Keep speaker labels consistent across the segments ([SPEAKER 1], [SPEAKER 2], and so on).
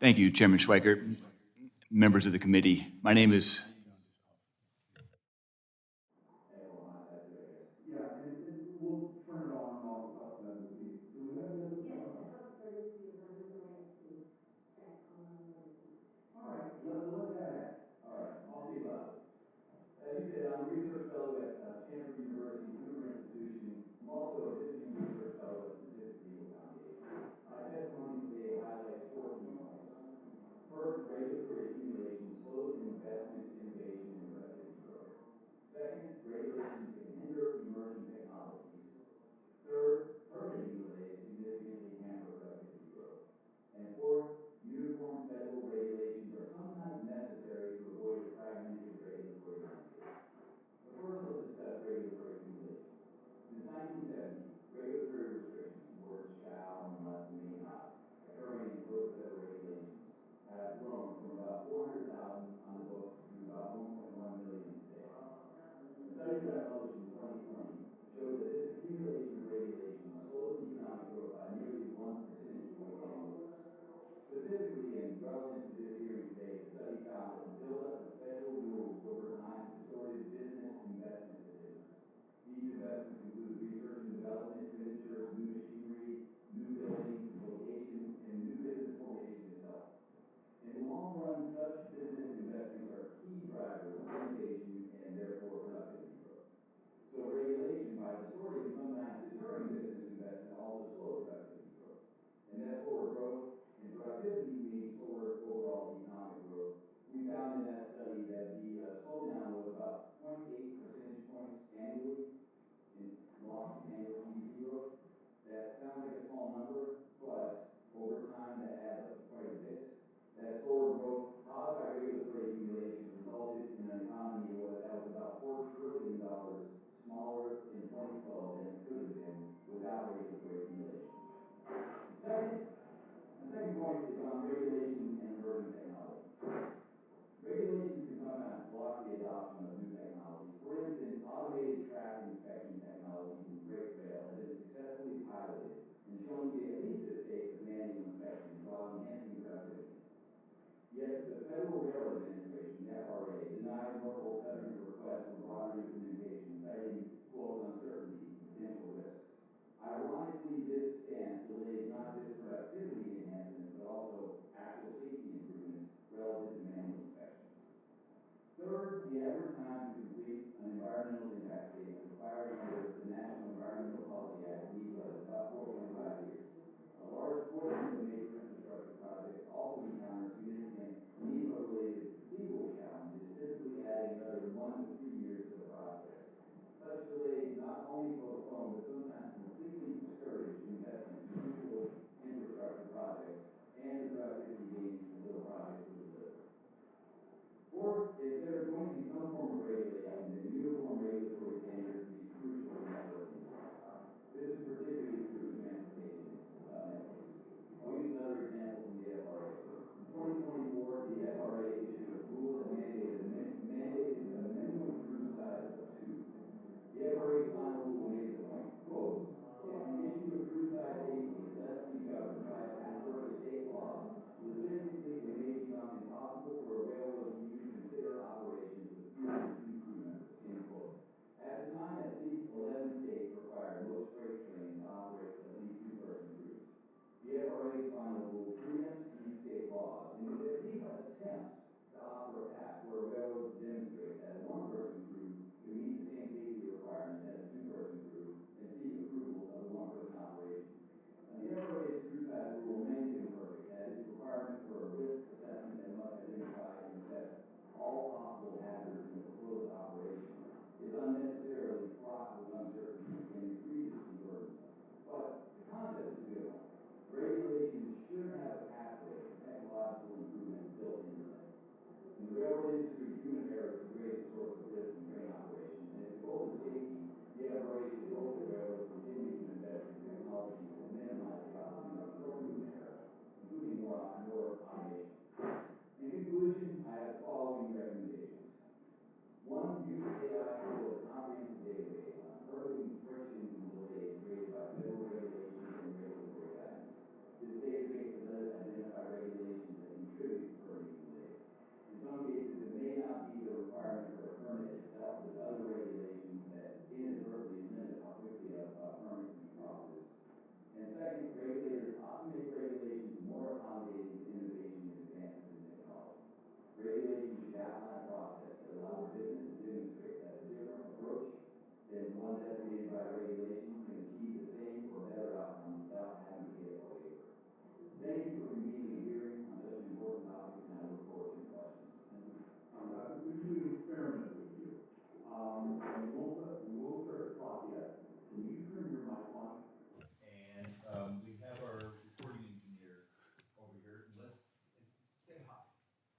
[SPEAKER 1] Thank you, Chairman Schweikert, members of the committee. My name is
[SPEAKER 2] Yeah, and we'll turn it on and I'll talk to that in a few. Do we have the other?
[SPEAKER 3] Yes, the House Resolution is on his way to check on another thing.
[SPEAKER 2] All right, let that happen. All right, I'll see about it. As you said, I'm a research fellow at Stanford University, Hoover Institution. I'm also a visiting research fellow at the Pacific Legal Foundation. My testimony today highlights four key points. First, regulatory accumulation slows investment in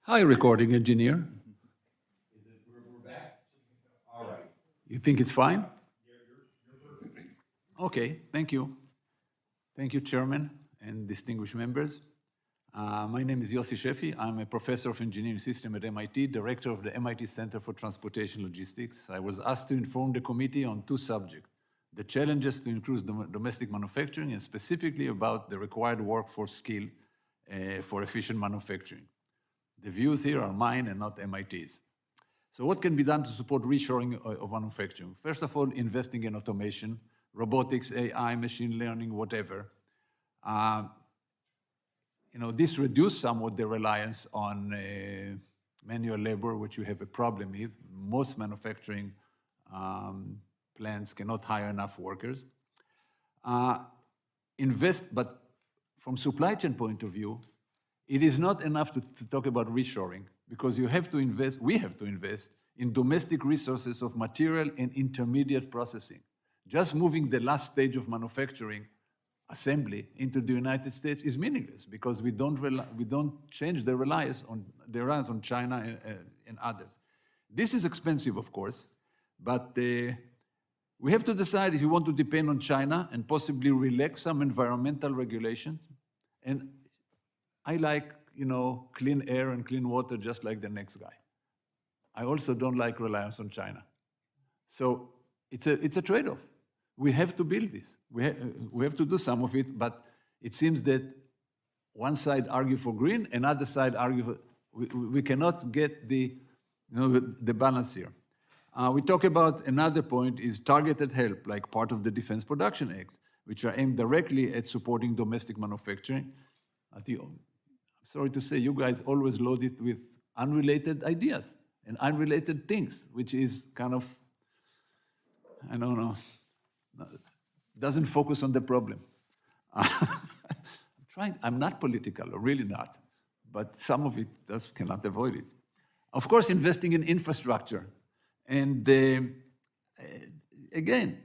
[SPEAKER 4] Hi, recording engineer.
[SPEAKER 5] We're back? All right.
[SPEAKER 4] You think it's fine? Okay, thank you. Thank you, Chairman and distinguished members. My name is Yossi Sheffi. I'm a professor of engineering system at MIT, director of the MIT Center for Transportation Logistics. I was asked to inform the committee on two subjects: the challenges to increase domestic manufacturing, and specifically about the required workforce skill for efficient manufacturing. The views here are mine and not MIT's. So what can be done to support reshoring of manufacturing? First of all, investing in automation, robotics, AI, machine learning, whatever. This reduced somewhat the reliance on manual labor, which we have a problem with. Most manufacturing plants cannot hire enough workers. But from supply chain point of view, it is not enough to talk about reshoring, because we have to invest in domestic resources of material and intermediate processing. Just moving the last stage of manufacturing assembly into the United States is meaningless, because we don't change the reliance on China and others. This is expensive, of course, but we have to decide if we want to depend on China and possibly relax some environmental regulations. And I like, clean air and clean water just like the next guy. I also don't like reliance on China. So it's a trade-off. We have to build this. We have to do some of it, but it seems that one side argue for green, another side argue for, we cannot get the balance here. We talk about another point is targeted help, like part of the Defense Production Act, which are aimed directly at supporting domestic manufacturing. I'm sorry to say, you guys always load it with unrelated ideas and unrelated things, which is kind of, I don't know, doesn't focus on the problem. I'm not political, really not, but some of it just cannot avoid it. Of course, investing in infrastructure. And again,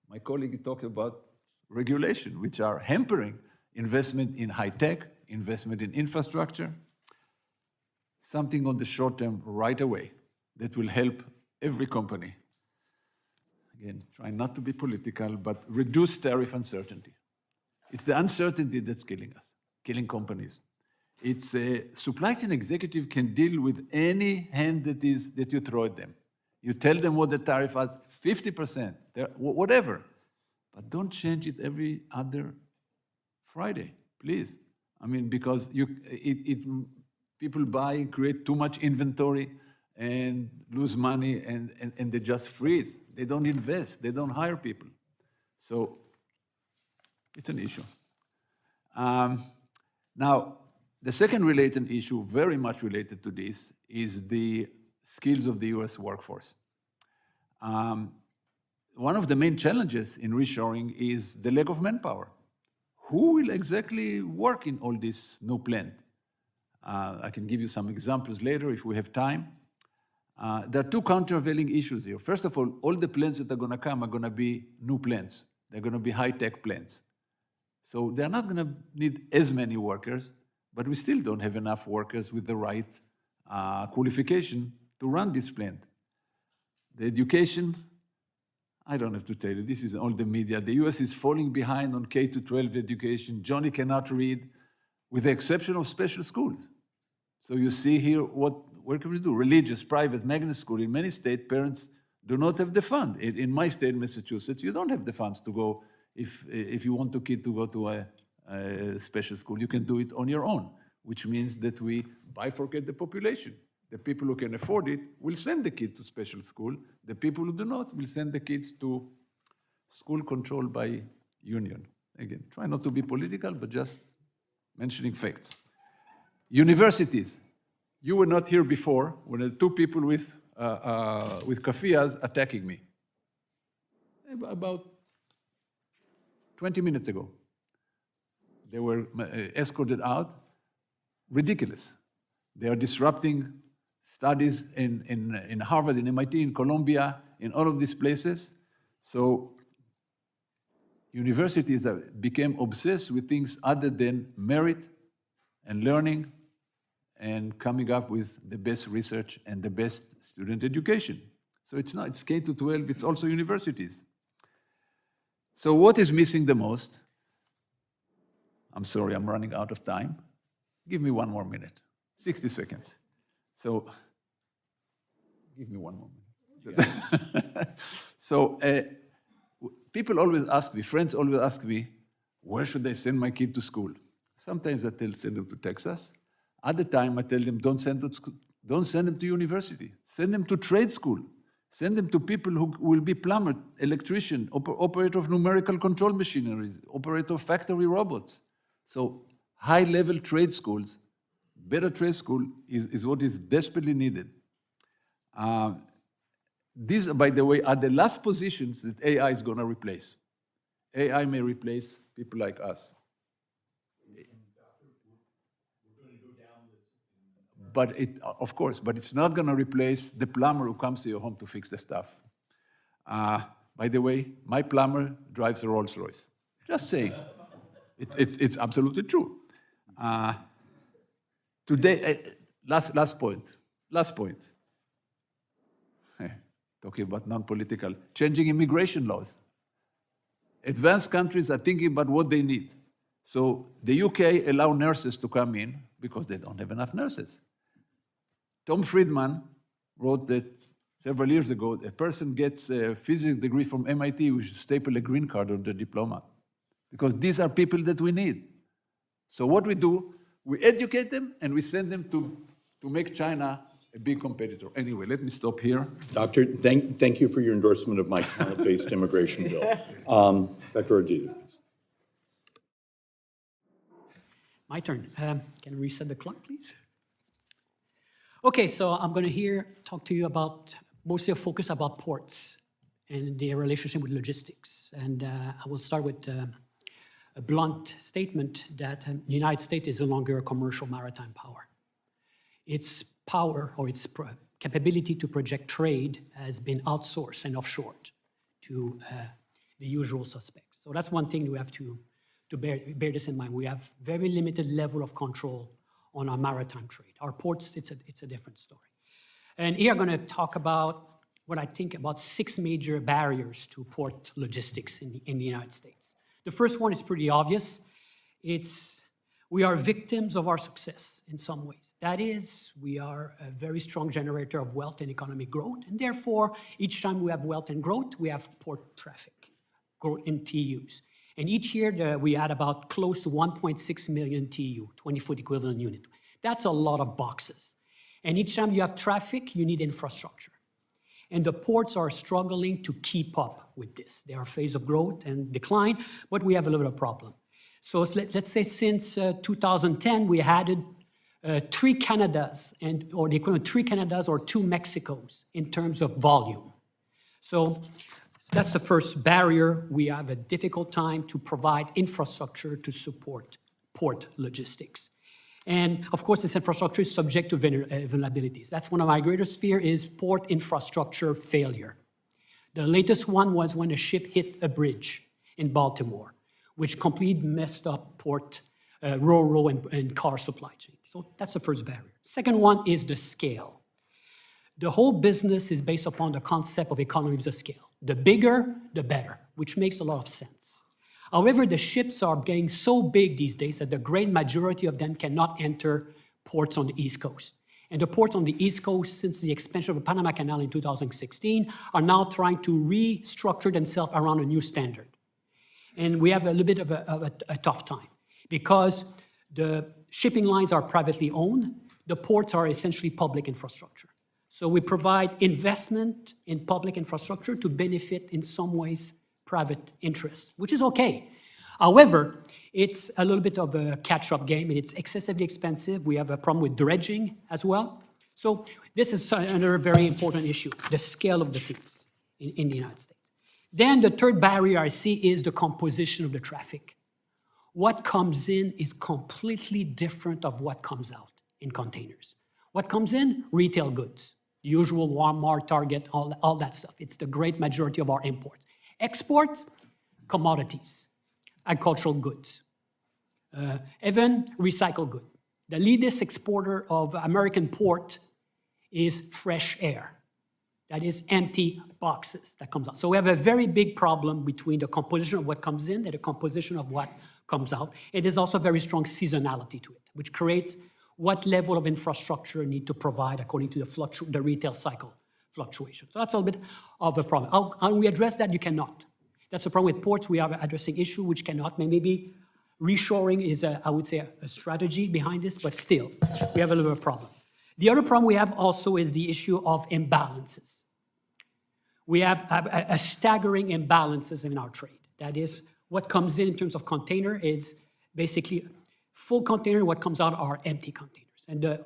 [SPEAKER 4] my colleague talked about regulation, which are hampering investment in high tech, investment in infrastructure, something on the short term right away that will help every company. Again, try not to be political, but reduce tariff uncertainty. It's the uncertainty that's killing us, killing companies. It's a supply chain executive can deal with any hand that you throw at them. You tell them what the tariff is, 50%, whatever, but don't change it every other Friday, please. I mean, because people buy, create too much inventory and lose money, and they just freeze. They don't invest, they don't hire people. So it's an issue. Now, the second related issue, very much related to this, is the skills of the US workforce. One of the main challenges in reshoring is the lack of manpower. Who will exactly work in all this new plant? I can give you some examples later if we have time. There are two countervailing issues here. First of all the plants that are going to come are going to be new plants. They're going to be high-tech plants. So they're not going to need as many workers, but we still don't have enough workers with the right qualification to run this plant. The education, I don't have to tell you, this is all the media. The US is falling behind on K-12 education. Johnny cannot read, with the exception of special schools. So you see here, what can we do? Religious, private, magnet school. In many states, parents do not have the fund. In my state, Massachusetts, you don't have the funds to go, if you want a kid to go to a special school, you can do it on your own, which means that we bifurcate the population. The people who can afford it will send the kid to special school. The people who do not will send the kids to school controlled by union. Again, try not to be political, but just mentioning facts. Universities. You were not here before when the two people with kafiyas attacking me. About 20 minutes ago. They were escorted out. Ridiculous. They are disrupting studies in Harvard, in MIT, in Columbia, in all of these places. So universities became obsessed with things other than merit and learning and coming up with the best research and the best student education. So it's K to 12, it's also universities. So what is missing the most? I'm sorry, I'm running out of time. Give me one more minute, 60 seconds. So, give me one more minute. So, people always ask me, friends always ask me, where should I send my kid to school? Sometimes I send them to Texas. Other time I tell them, don't send them to university. Send them to trade school. Send them to people who will be plumber, electrician, operator of numerical control machineries, operator of factory robots. So high-level trade schools, better trade school is what is desperately needed. These, by the way, are the last positions that AI is going to replace. AI may replace people like us. But of course, but it's not going to replace the plumber who comes to your home to fix the stuff. By the way, my plumber drives a Rolls Royce. Just saying. It's absolutely true. Today, last point. Talking about non-political, changing immigration laws. Advanced countries are thinking about what they need. So the UK allow nurses to come in because they don't have enough nurses. Tom Friedman wrote that several years ago, a person gets a physics degree from MIT, we should staple a green card on the diploma. Because these are people that we need. So what we do, we educate them and we send them to make China a big competitor. Anyway, let me stop here.
[SPEAKER 6] Doctor, thank you for your endorsement of my talent-based immigration bill. Dr. Rodrigue.
[SPEAKER 7] My turn. Can you reset the clock, please? Okay, so I'm going to talk to you about mostly a focus about ports and their relationship with logistics. And I will start with a blunt statement that the United States is no longer a commercial maritime power. Its power or its capability to project trade has been outsourced and offshored to the usual suspects. So that's one thing we have to bear this in mind. We have very limited level of control on our maritime trade. Our ports, it's a different story. And here I'm going to talk about what I think about 6 major barriers to port logistics in the United States. The first one is pretty obvious. We are victims of our success in some ways. That is, we are a very strong generator of wealth and economic growth, and therefore, each time we have wealth and growth, we have port traffic, growth in TEUs. And each year, we add about close to 1.6 million TEU, 20-foot equivalent unit. That's a lot of boxes. And each time you have traffic, you need infrastructure. And the ports are struggling to keep up with this. They are a phase of growth and decline, but we have a little bit of problem. So let's say since 2010, we added 3 Canadas, or the equivalent 3 Canadas or 2 Mexicos in terms of volume. So that's the first barrier. We have a difficult time to provide infrastructure to support port logistics. And of course, this infrastructure is subject to vulnerabilities. That's one of my greatest fears is port infrastructure failure. The latest one was when a ship hit a bridge in Baltimore, which completely messed up port, ro-ro and car supply chain. So that's the first barrier. Second one is the scale. The whole business is based upon the concept of economies of scale. The bigger, the better, which makes a lot of sense. However, the ships are getting so big these days that the great majority of them cannot enter ports on the East Coast. And the ports on the East Coast, since the expansion of the Panama Canal in 2016, are now trying to restructure themselves around a new standard. And we have a little bit of a tough time because the shipping lines are privately owned. The ports are essentially public infrastructure. So we provide investment in public infrastructure to benefit in some ways private interests, which is okay. However, it's a little bit of a catch-up game and it's excessively expensive. We have a problem with dredging as well. So this is another very important issue, the scale of the things in the United States. Then the third barrier I see is the composition of the traffic. What comes in is completely different of what comes out in containers. What comes in? Retail goods, usual Walmart, Target, all that stuff. It's the great majority of our imports. Exports, commodities, agricultural goods, even recycled goods. The leadest exporter of American port is fresh air. That is empty boxes that comes out. So we have a very big problem between the composition of what comes in and the composition of what comes out. It is also very strong seasonality to it, which creates what level of infrastructure you need to provide according to the retail cycle fluctuation. So that's a little bit of a problem. How we address that? You cannot. That's the problem with ports. We are addressing issue which cannot. Maybe reshoring is, I would say, a strategy behind this, but still, we have a little bit of a problem. The other problem we have also is the issue of imbalances. We have a staggering imbalances in our trade. That is, what comes in terms of container is basically full container, what comes out are empty containers. And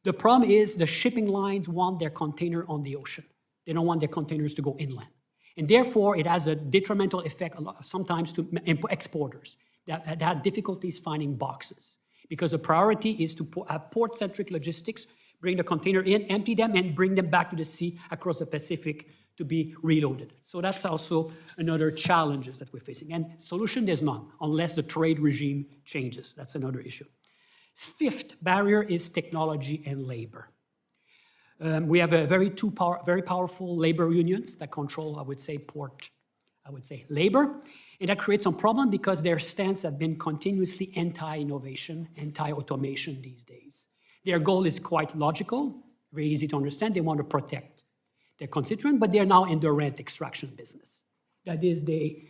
[SPEAKER 7] the problem is the shipping lines want their container on the ocean. They don't want their containers to go inland. And therefore, it has a detrimental effect sometimes to exporters that have difficulties finding boxes. Because the priority is to have port-centric logistics, bring the container in, empty them, and bring them back to the sea across the Pacific to be reloaded. So that's also another challenge that we're facing. And solution, there's none, unless the trade regime changes. That's another issue. Fifth barrier is technology and labor. We have a very powerful labor unions that control, labor. And that creates some problem because their stance have been continuously anti-innovation, anti-automation these days. Their goal is quite logical, very easy to understand. They want to protect their constituent, but they're now in the rent extraction business. That is, they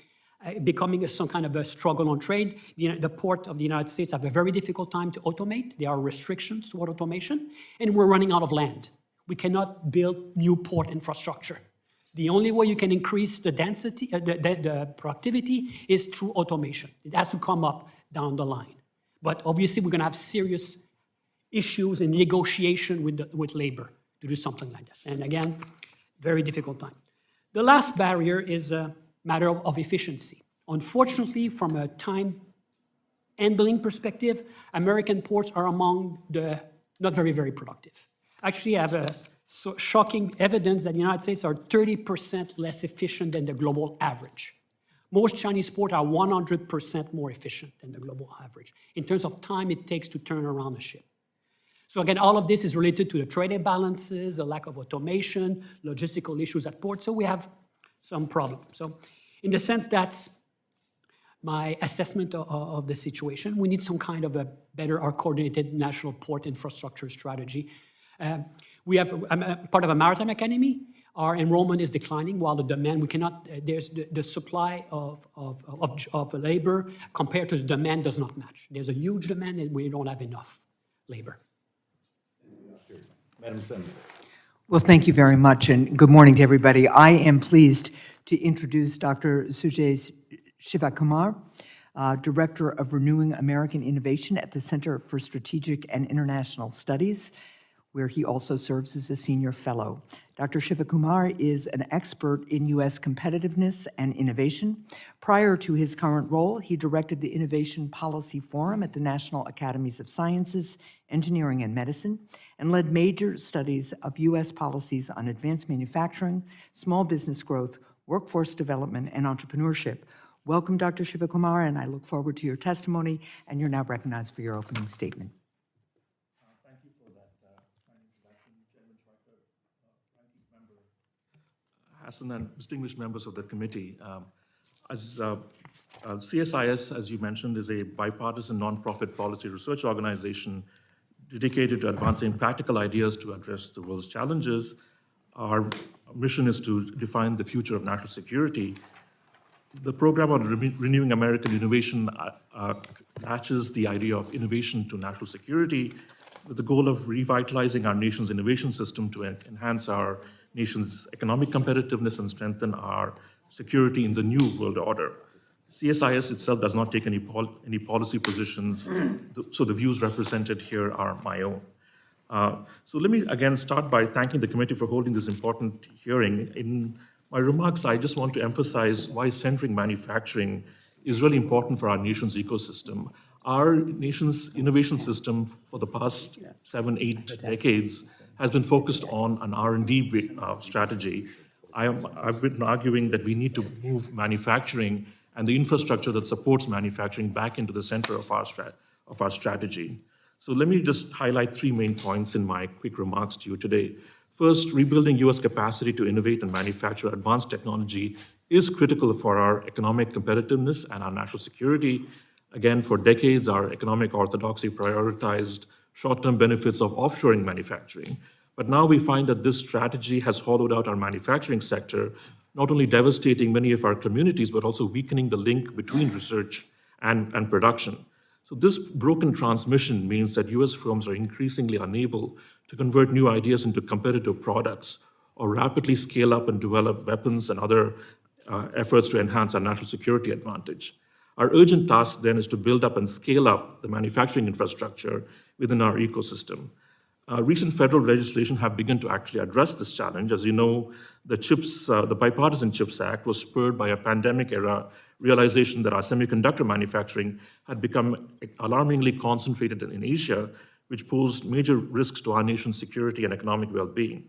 [SPEAKER 7] becoming some kind of a struggle on trade. The port of the United States have a very difficult time to automate. There are restrictions toward automation, and we're running out of land. We cannot build new port infrastructure. The only way you can increase the density, the productivity is through automation. It has to come up down the line. But obviously, we're going to have serious issues in negotiation with labor to do something like that. And again, very difficult time. The last barrier is a matter of efficiency. Unfortunately, from a time handling perspective, American ports are among the not very, very productive. Actually, I have a shocking evidence that the United States are 30% less efficient than the global average. Most Chinese ports are 100% more efficient than the global average in terms of time it takes to turn around a ship. So again, all of this is related to the trade imbalances, the lack of automation, logistical issues at ports. So we have some problems. So in the sense, that's my assessment of the situation. We need some kind of a better or coordinated national port infrastructure strategy. We have, I'm part of a maritime academy. Our enrollment is declining while the demand, we cannot, there's the supply of labor compared to the demand does not match. There's a huge demand and we don't have enough labor.
[SPEAKER 6] Madam Senator.
[SPEAKER 8] Well, thank you very much, and good morning to everybody. I am pleased to introduce Dr. Sujai Shivakumar, Director of Renewing American Innovation at the Center for Strategic and International Studies, where he also serves as a senior fellow. Dr. Shivakumar is an expert in U.S. competitiveness and innovation. Prior to his current role, he directed the Innovation Policy Forum at the National Academies of Sciences, Engineering, and Medicine, and led major studies of U.S. policies on advanced manufacturing, small business growth, workforce development, and entrepreneurship. Welcome, Dr. Shivakumar, and I look forward to your testimony, and you're now recognized for your opening statement.
[SPEAKER 9] Thank you for that kind introduction, Chairman Schweiker, ranking member Hassan, and distinguished members of the committee. CSIS, as you mentioned, is a bipartisan nonprofit policy research organization dedicated to advancing practical ideas to address the world's challenges. Our mission is to define the future of national security. The program on renewing American innovation attaches the idea of innovation to national security with the goal of revitalizing our nation's innovation system to enhance our nation's economic competitiveness and strengthen our security in the new world order. CSIS itself does not take any policy positions, so the views represented here are my own. So let me again start by thanking the committee for holding this important hearing. In my remarks, I just want to emphasize why centering manufacturing is really important for our nation's ecosystem. Our nation's innovation system for the past 7-8 decades has been focused on an R&D strategy. I've been arguing that we need to move manufacturing and the infrastructure that supports manufacturing back into the center of our strategy. So let me just highlight 3 main points in my quick remarks to you today. First, rebuilding U.S. capacity to innovate and manufacture advanced technology is critical for our economic competitiveness and our national security. Again, for decades, our economic orthodoxy prioritized short-term benefits of offshoring manufacturing. But now we find that this strategy has hollowed out our manufacturing sector, not only devastating many of our communities, but also weakening the link between research and production. So this broken transmission means that US firms are increasingly unable to convert new ideas into competitive products or rapidly scale up and develop weapons and other efforts to enhance our national security advantage. Our urgent task then is to build up and scale up the manufacturing infrastructure within our ecosystem. Recent federal legislation have begun to actually address this challenge. As you know, the Bipartisan CHIPS Act was spurred by a pandemic-era realization that our semiconductor manufacturing had become alarmingly concentrated in Asia, which posed major risks to our nation's security and economic well-being.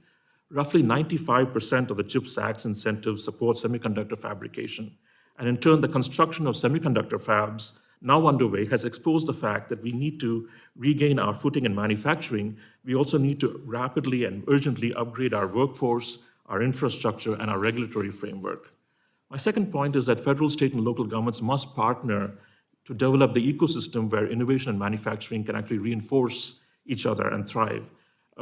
[SPEAKER 9] Roughly 95% of the CHIPS Act's incentives support semiconductor fabrication. And in turn, the construction of semiconductor fabs now underway has exposed the fact that we need to regain our footing in manufacturing. We also need to rapidly and urgently upgrade our workforce, our infrastructure, and our regulatory framework. My second point is that federal, state, and local governments must partner to develop the ecosystem where innovation and manufacturing can actually reinforce each other and thrive.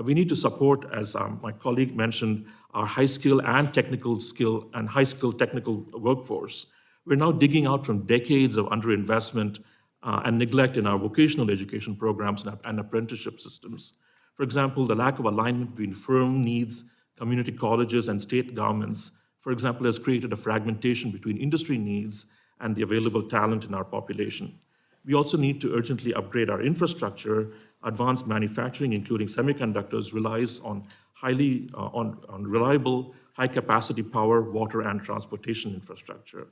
[SPEAKER 9] We need to support, as my colleague mentioned, our high-skill and technical skill and high-skill technical workforce. We're now digging out from decades of underinvestment and neglect in our vocational education programs and apprenticeship systems. For example, the lack of alignment between firm needs, community colleges, and state governments, for example, has created a fragmentation between industry needs and the available talent in our population. We also need to urgently upgrade our infrastructure. Advanced manufacturing, including semiconductors, relies on reliable, high-capacity power, water, and transportation infrastructure.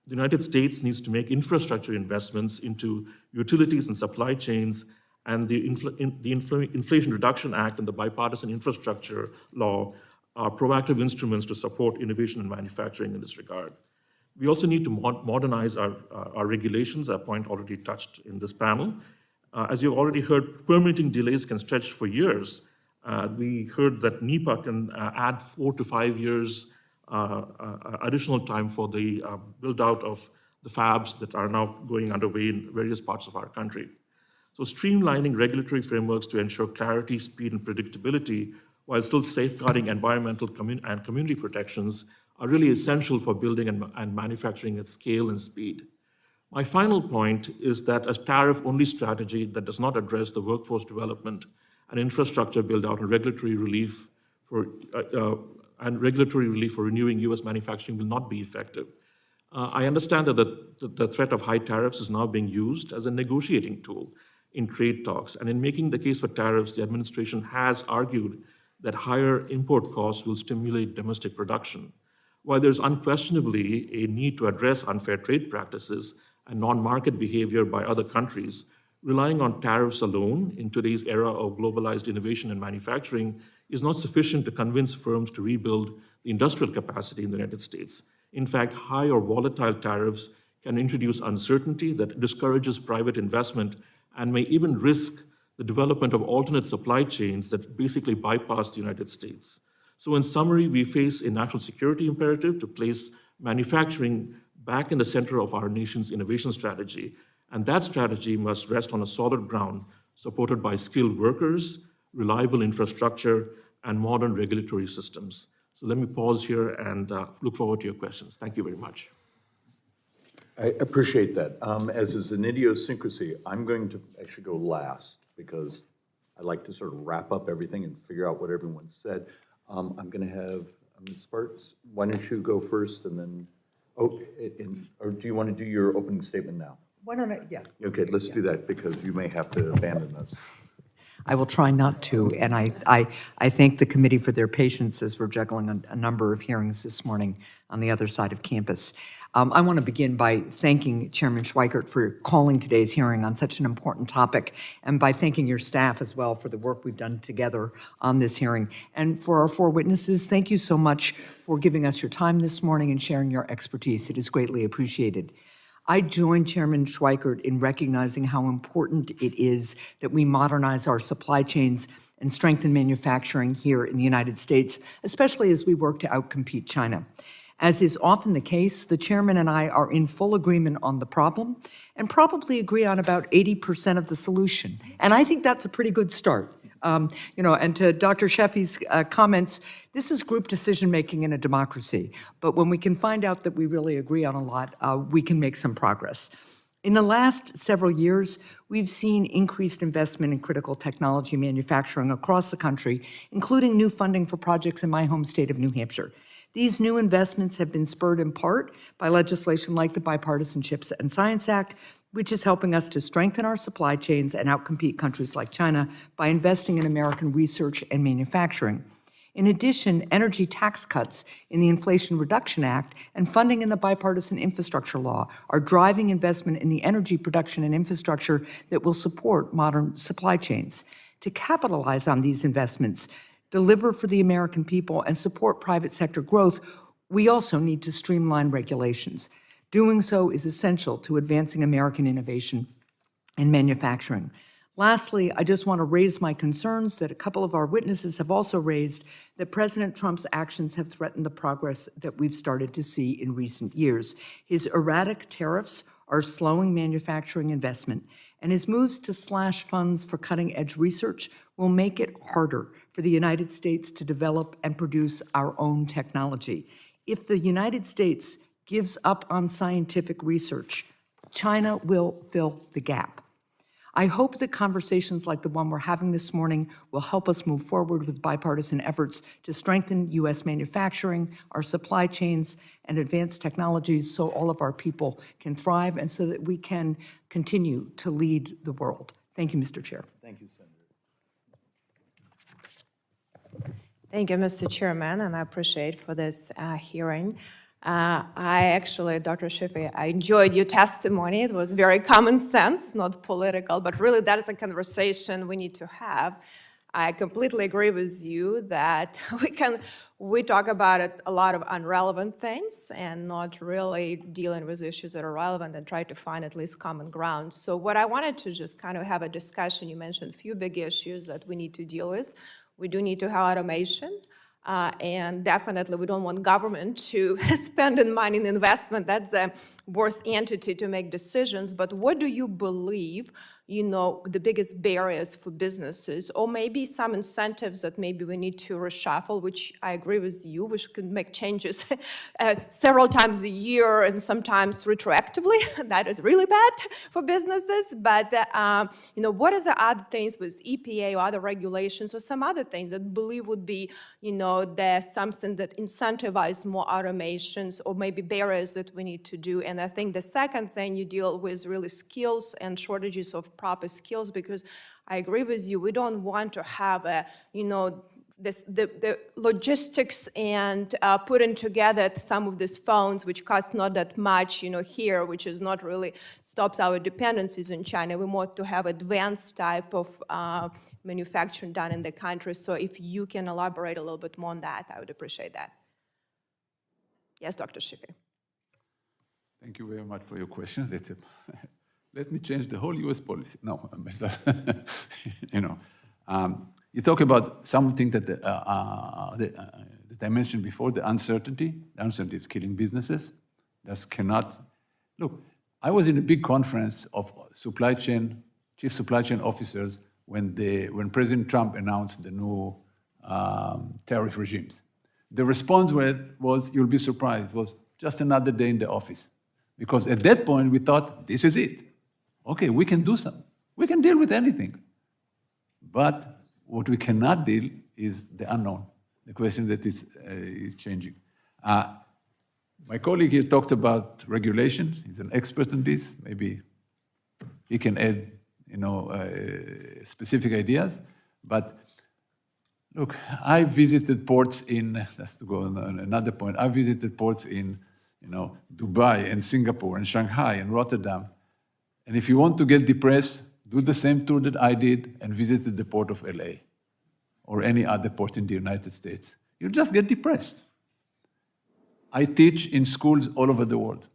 [SPEAKER 9] The United States needs to make infrastructure investments into utilities and supply chains, and the Inflation Reduction Act and the Bipartisan Infrastructure Law are proactive instruments to support innovation and manufacturing in this regard. We also need to modernize our regulations, a point already touched in this panel. As you've already heard, permitting delays can stretch for years. We heard that NEPA can add 4 to 5 years additional time for the build-out of the fabs that are now going underway in various parts of our country. So streamlining regulatory frameworks to ensure clarity, speed, and predictability while still safeguarding environmental and community protections are really essential for building and manufacturing at scale and speed. My final point is that a tariff-only strategy that does not address the workforce development and infrastructure build-out and regulatory relief for renewing U.S. manufacturing will not be effective. I understand that the threat of high tariffs is now being used as a negotiating tool in trade talks. And in making the case for tariffs, the administration has argued that higher import costs will stimulate domestic production. While there's unquestionably a need to address unfair trade practices and non-market behavior by other countries, relying on tariffs alone in today's era of globalized innovation and manufacturing is not sufficient to convince firms to rebuild the industrial capacity in the United States. In fact, high or volatile tariffs can introduce uncertainty that discourages private investment and may even risk the development of alternate supply chains that basically bypass the United States. So in summary, we face a national security imperative to place manufacturing back in the center of our nation's innovation strategy. And that strategy must rest on a solid ground, supported by skilled workers, reliable infrastructure, and modern regulatory systems. So let me pause here and look forward to your questions. Thank you very much.
[SPEAKER 6] I appreciate that. As is an idiosyncrasy, I'm going to actually go last because I like to sort of wrap up everything and figure out what everyone said. I'm going to have Ms. Sparks, why don't you go first and then, or do you want to do your opening statement now?
[SPEAKER 8] Why don't I, yeah.
[SPEAKER 6] Okay, let's do that because you may have to abandon us.
[SPEAKER 8] I will try not to, and I thank the committee for their patience as we're juggling a number of hearings this morning on the other side of campus. I want to begin by thanking Chairman Schweikert for calling today's hearing on such an important topic, and by thanking your staff as well for the work we've done together on this hearing. And for our 4 witnesses, thank you so much for giving us your time this morning and sharing your expertise. It is greatly appreciated. I join Chairman Schweikert in recognizing how important it is that we modernize our supply chains and strengthen manufacturing here in the United States, especially as we work to outcompete China. As is often the case, the chairman and I are in full agreement on the problem and probably agree on about 80% of the solution. And I think that's a pretty good start. And to Dr. Sheffi's comments, this is group decision-making in a democracy. But when we can find out that we really agree on a lot, we can make some progress. In the last several years, we've seen increased investment in critical technology manufacturing across the country, including new funding for projects in my home state of New Hampshire. These new investments have been spurred in part by legislation like the Bipartisan Chips and Science Act, which is helping us to strengthen our supply chains and outcompete countries like China by investing in American research and manufacturing. In addition, energy tax cuts in the Inflation Reduction Act and funding in the Bipartisan Infrastructure Law are driving investment in the energy production and infrastructure that will support modern supply chains. To capitalize on these investments, deliver for the American people, and support private sector growth, we also need to streamline regulations. Doing so is essential to advancing American innovation and manufacturing. Lastly, I just want to raise my concerns that a couple of our witnesses have also raised that President Trump's actions have threatened the progress that we've started to see in recent years. His erratic tariffs are slowing manufacturing investment, and his moves to slash funds for cutting-edge research will make it harder for the United States to develop and produce our own technology. If the United States gives up on scientific research, China will fill the gap. I hope that conversations like the one we're having this morning will help us move forward with bipartisan efforts to strengthen U.S. manufacturing, our supply chains, and advanced technologies so all of our people can thrive and so that we can continue to lead the world. Thank you, Mr. Chair.
[SPEAKER 6] Thank you, Senator.
[SPEAKER 10] Thank you, Mr. Chairman, and I appreciate for this hearing. I actually, Dr. Sheffi, I enjoyed your testimony. It was very common sense, not political, but really that is a conversation we need to have. I completely agree with you that we talk about it, a lot of irrelevant things and not really dealing with issues that are relevant and try to find at least common ground. So what I wanted to just kind of have a discussion, you mentioned a few big issues that we need to deal with. We do need to have automation. And definitely we don't want government to spend money in investment. That's the worst entity to make decisions. But what do you believe, the biggest barriers for businesses, or maybe some incentives that maybe we need to reshuffle, which I agree with you, we should make changes several times a year and sometimes retroactively. That is really bad for businesses. But, what are the other things with EPA or other regulations or some other things that believe would be, there's something that incentivize more automations or maybe barriers that we need to do. And I think the second thing you deal with really skills and shortages of proper skills, because I agree with you, we don't want to have the logistics and putting together some of these phones, which cost not that much, here, which is not really stops our dependencies in China. We want to have advanced type of manufacturing done in the country. So if you can elaborate a little bit more on that, I would appreciate that. Yes, Dr. Sheffi.
[SPEAKER 4] Thank you very much for your question. Let me change the whole U.S. policy. No, you talk about something that I mentioned before, the uncertainty. The uncertainty is killing businesses. Look, I was in a big conference of chief supply chain officers when President Trump announced the new tariff regimes. The response was, you'll be surprised, was just another day in the office. Because at that point, we thought, this is it. Okay, we can do something. We can deal with anything. But what we cannot deal is the unknown, the question that is changing. My colleague here talked about regulation. He's an expert in this. Maybe he can add, specific ideas. But look, I visited ports just to go on another point, I visited ports in, Dubai and Singapore and Shanghai and Rotterdam. And if you want to get depressed, do the same tour that I did and visited the port of LA or any other port in the United States. You'll just get depressed. I teach in schools all over the world.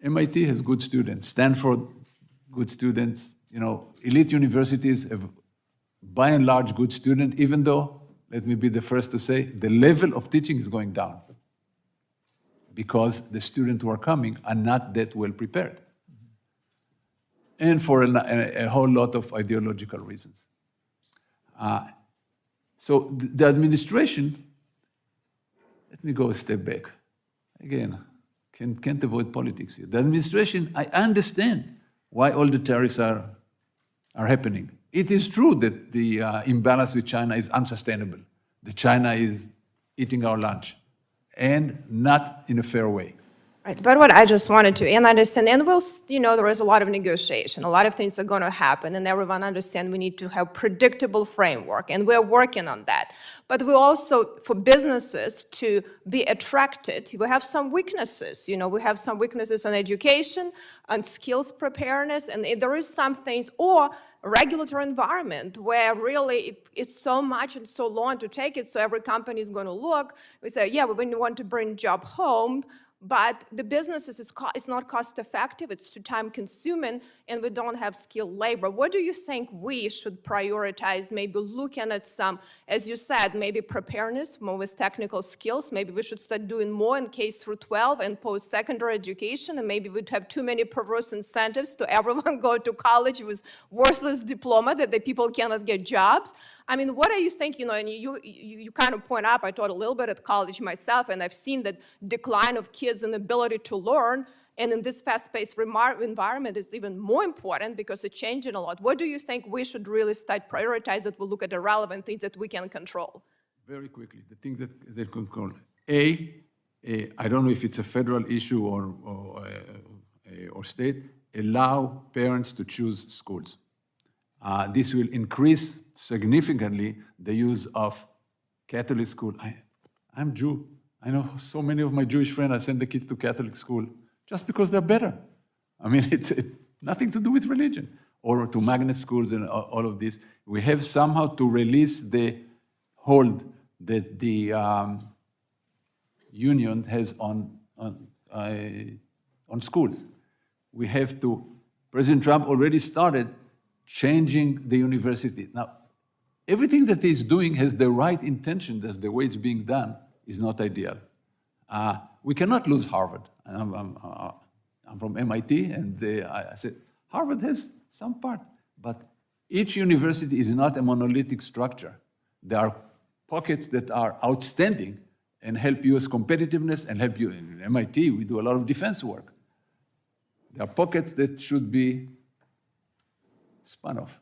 [SPEAKER 4] MIT has good students, Stanford, good students, elite universities have, by and large, good students, even though, let me be the first to say, the level of teaching is going down because the students who are coming are not that well prepared. And for a whole lot of ideological reasons. So the administration, let me go a step back. Again, can't avoid politics here. The administration, I understand why all the tariffs are happening. It is true that the imbalance with China is unsustainable, that China is eating our lunch, and not in a fair way.
[SPEAKER 10] Right, but what I just wanted to, and understand, and there is a lot of negotiation, a lot of things are going to happen, and everyone understand we need to have predictable framework, and we're working on that. But we also, for businesses to be attracted, we have some weaknesses. We have some weaknesses in education, on skills preparedness, and there is some things, or a regulatory environment where really it's so much and so long to take it, so every company is going to look, we say, yeah, we want to bring job home, but the businesses, it's not cost effective, it's too time consuming, and we don't have skilled labor. What do you think we should prioritize, maybe looking at some, as you said, maybe preparedness, more with technical skills, maybe we should start doing more in K through 12 and post-secondary education, and maybe we'd have too many perverse incentives to everyone go to college with worthless diploma that the people cannot get jobs. I mean, what do you think, and you kind of point out, I taught a little bit at college myself, and I've seen that decline of kids' inability to learn, and in this fast-paced environment is even more important because it's changing a lot. What do you think we should really start prioritize that we look at the relevant things that we can control?
[SPEAKER 4] Very quickly, the things that control. I don't know if it's a federal issue or state, allow parents to choose schools. This will increase significantly the use of Catholic school. I'm Jew. I know so many of my Jewish friends, I send the kids to Catholic school just because they're better. I mean, it's nothing to do with religion. Or to magnet schools and all of this. We have somehow to release the hold that the union has on schools. We have to, President Trump already started changing the university. Now, everything that he's doing has the right intention, that's the way it's being done, is not ideal. We cannot lose Harvard. I'm from MIT, and I said, Harvard has some part, but each university is not a monolithic structure. There are pockets that are outstanding and help U.S. competitiveness and help you. In MIT, we do a lot of defense work. There are pockets that should be spun off.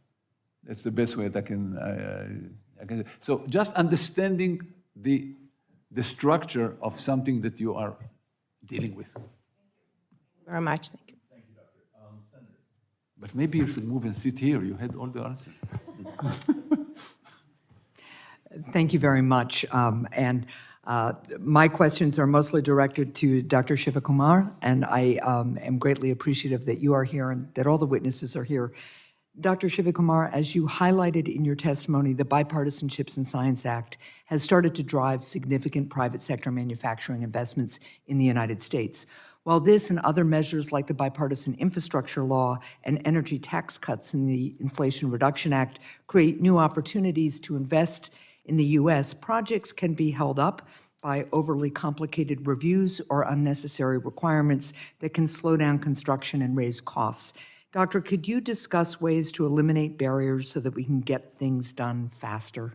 [SPEAKER 4] That's the best way that I can say. So just understanding the structure of something that you are dealing with.
[SPEAKER 10] Very much, thank you.
[SPEAKER 5] Thank you, Doctor. Senator.
[SPEAKER 4] But maybe you should move and sit here. You had all the answers.
[SPEAKER 8] Thank you very much. My questions are mostly directed to Dr. Shivakumar, and I am greatly appreciative that you are here and that all the witnesses are here. Dr. Shivakumar, as you highlighted in your testimony, the Bipartisan Chips and Science Act has started to drive significant private sector manufacturing investments in the United States. While this and other measures like the Bipartisan Infrastructure Law and energy tax cuts in the Inflation Reduction Act create new opportunities to invest in the U.S., projects can be held up by overly complicated reviews or unnecessary requirements that can slow down construction and raise costs. Doctor, could you discuss ways to eliminate barriers so that we can get things done faster?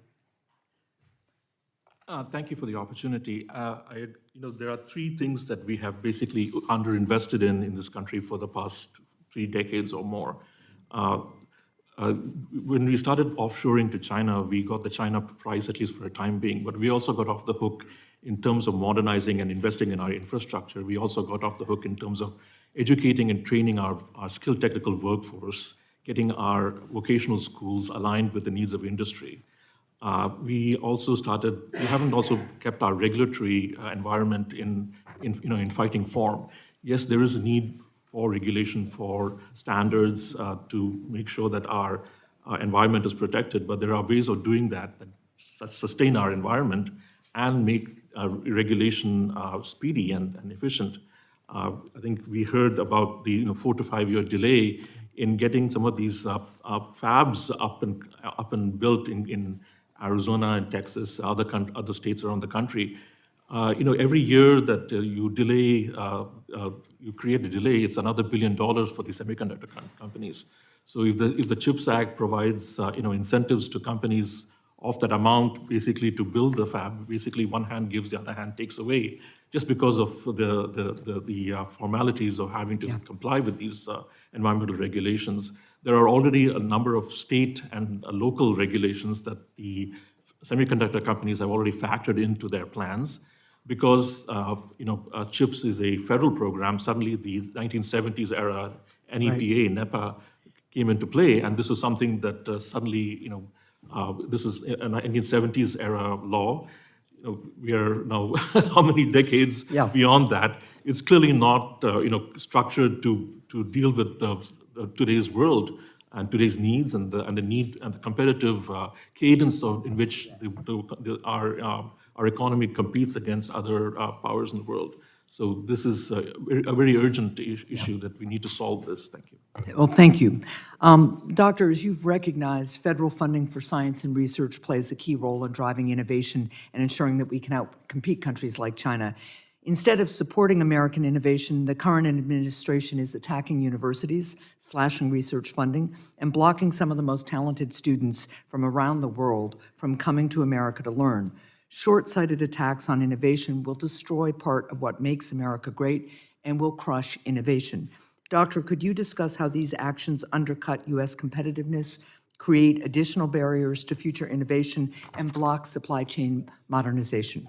[SPEAKER 9] Thank you for the opportunity. There are three things that we have basically underinvested in this country for the past 3 decades or more. When we started offshoring to China, we got the China price, at least for a time being, but we also got off the hook in terms of modernizing and investing in our infrastructure. We also got off the hook in terms of educating and training our skilled technical workforce, getting our vocational schools aligned with the needs of industry. We haven't also kept our regulatory environment in fighting form. Yes, there is a need for regulation, for standards to make sure that our environment is protected, but there are ways of doing that sustain our environment and make regulation speedy and efficient. I think we heard about the 4 to 5 year delay in getting some of these fabs up and built in Arizona and Texas, other states around the country. Every year that you delay, you create a delay, it's another $1 billion for the semiconductor companies. So if the CHIPS Act provides incentives to companies of that amount, basically to build the fab, basically one hand gives, the other hand takes away, just because of the formalities of having to comply with these environmental regulations. There are already a number of state and local regulations that the semiconductor companies have already factored into their plans. Because CHIPS is a federal program, suddenly the 1970s era NEPA, NEPA came into play, and this is something that suddenly, this is a 1970s era law. We are now how many decades beyond that? It's clearly not structured to deal with today's world and today's needs and the need and the competitive cadence in which our economy competes against other powers in the world. So this is a very urgent issue that we need to solve this. Thank you.
[SPEAKER 8] Well, thank you. Doctor, as you've recognized, federal funding for science and research plays a key role in driving innovation and ensuring that we can outcompete countries like China. Instead of supporting American innovation, the current administration is attacking universities, slashing research funding, and blocking some of the most talented students from around the world from coming to America to learn. Short-sighted attacks on innovation will destroy part of what makes America great and will crush innovation. Doctor, could you discuss how these actions undercut U.S. competitiveness, create additional barriers to future innovation, and block supply chain modernization?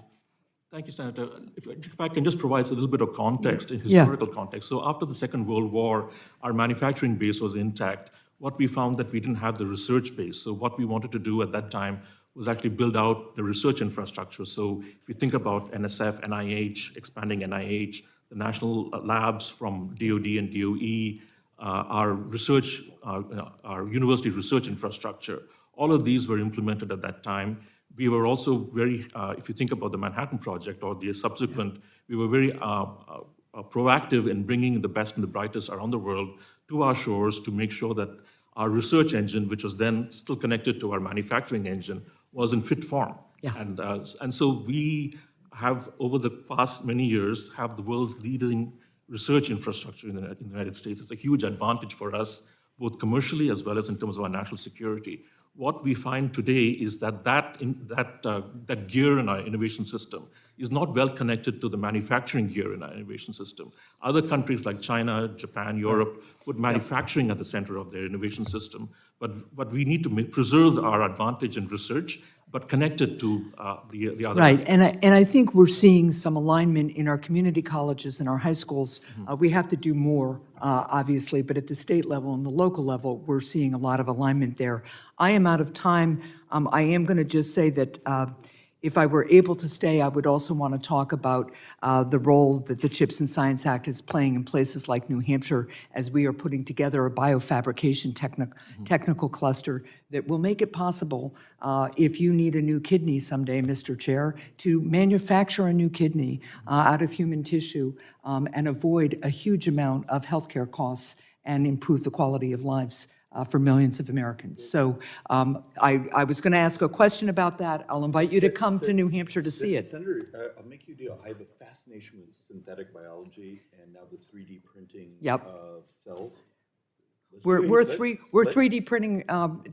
[SPEAKER 9] Thank you, Senator. If I can just provide a little bit of context, historical context. So after the Second World War, our manufacturing base was intact. What we found that we didn't have the research base. So what we wanted to do at that time was actually build out the research infrastructure. So if you think about NSF, NIH, expanding NIH, the national labs from DOD and DOE, our research, our university research infrastructure, all of these were implemented at that time. We were also very, if you think about the Manhattan Project or the subsequent, we were very proactive in bringing the best and the brightest around the world to our shores to make sure that our research engine, which was then still connected to our manufacturing engine, was in fit form. And so we have, over the past many years, have the world's leading research infrastructure in the United States. It's a huge advantage for us, both commercially as well as in terms of our national security. What we find today is that that gear in our innovation system is not well connected to the manufacturing gear in our innovation system. Other countries like China, Japan, Europe put manufacturing at the center of their innovation system. But we need to preserve our advantage in research, but connect it to the other.
[SPEAKER 8] Right, and I think we're seeing some alignment in our community colleges and our high schools. We have to do more, obviously, but at the state level and the local level, we're seeing a lot of alignment there. I am out of time. I am going to just say that if I were able to stay, I would also want to talk about the role that the CHIPS and Science Act is playing in places like New Hampshire as we are putting together a biofabrication technical cluster that will make it possible, if you need a new kidney someday, Mr. Chair, to manufacture a new kidney out of human tissue and avoid a huge amount of healthcare costs and improve the quality of lives for millions of Americans. So I was going to ask a question about that. I'll invite you to come to New Hampshire to see it.
[SPEAKER 6] Senator, I'll make you a deal. I have a fascination with synthetic biology and now the 3D printing of cells.
[SPEAKER 8] We're 3D printing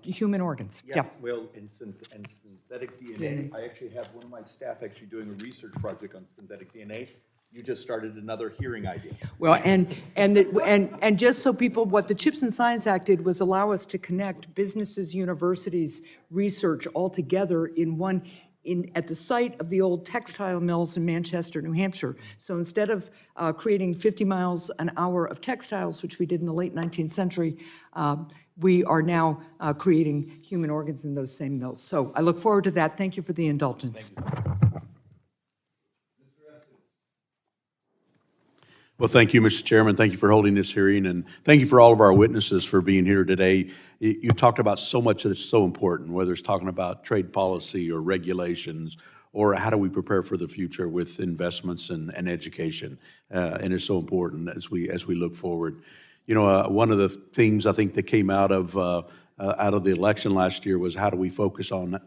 [SPEAKER 8] human organs. Yeah.
[SPEAKER 6] Well, and synthetic DNA. I actually have one of my staff actually doing a research project on synthetic DNA. You just started another hearing idea.
[SPEAKER 8] Well, and just so people, what the CHIPS and Science Act did was allow us to connect businesses, universities, research all together in one, at the site of the old textile mills in Manchester, New Hampshire. So instead of creating 50 miles an hour of textiles, which we did in the late 19th century, we are now creating human organs in those same mills. So I look forward to that. Thank you for the indulgence.
[SPEAKER 11] Well, thank you, Mr. Chairman. Thank you for holding this hearing, and thank you for all of our witnesses for being here today. You talked about so much that's so important, whether it's talking about trade policy or regulations or how do we prepare for the future with investments and education? And it's so important as we look forward. You know, one of the themes I think that came out of the election last year was how do we focus on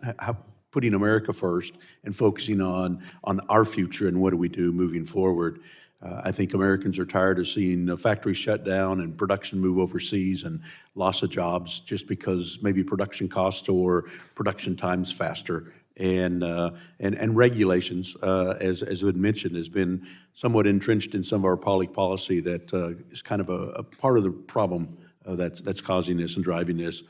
[SPEAKER 11] putting America first and focusing on our future and what do we do moving forward. I think Americans are tired of seeing factories shut down and production move overseas and loss of jobs just because maybe production costs or production time's faster. And regulations, as has been mentioned, has been somewhat entrenched in some of our public policy that is kind of a part of the problem that's causing this and driving this.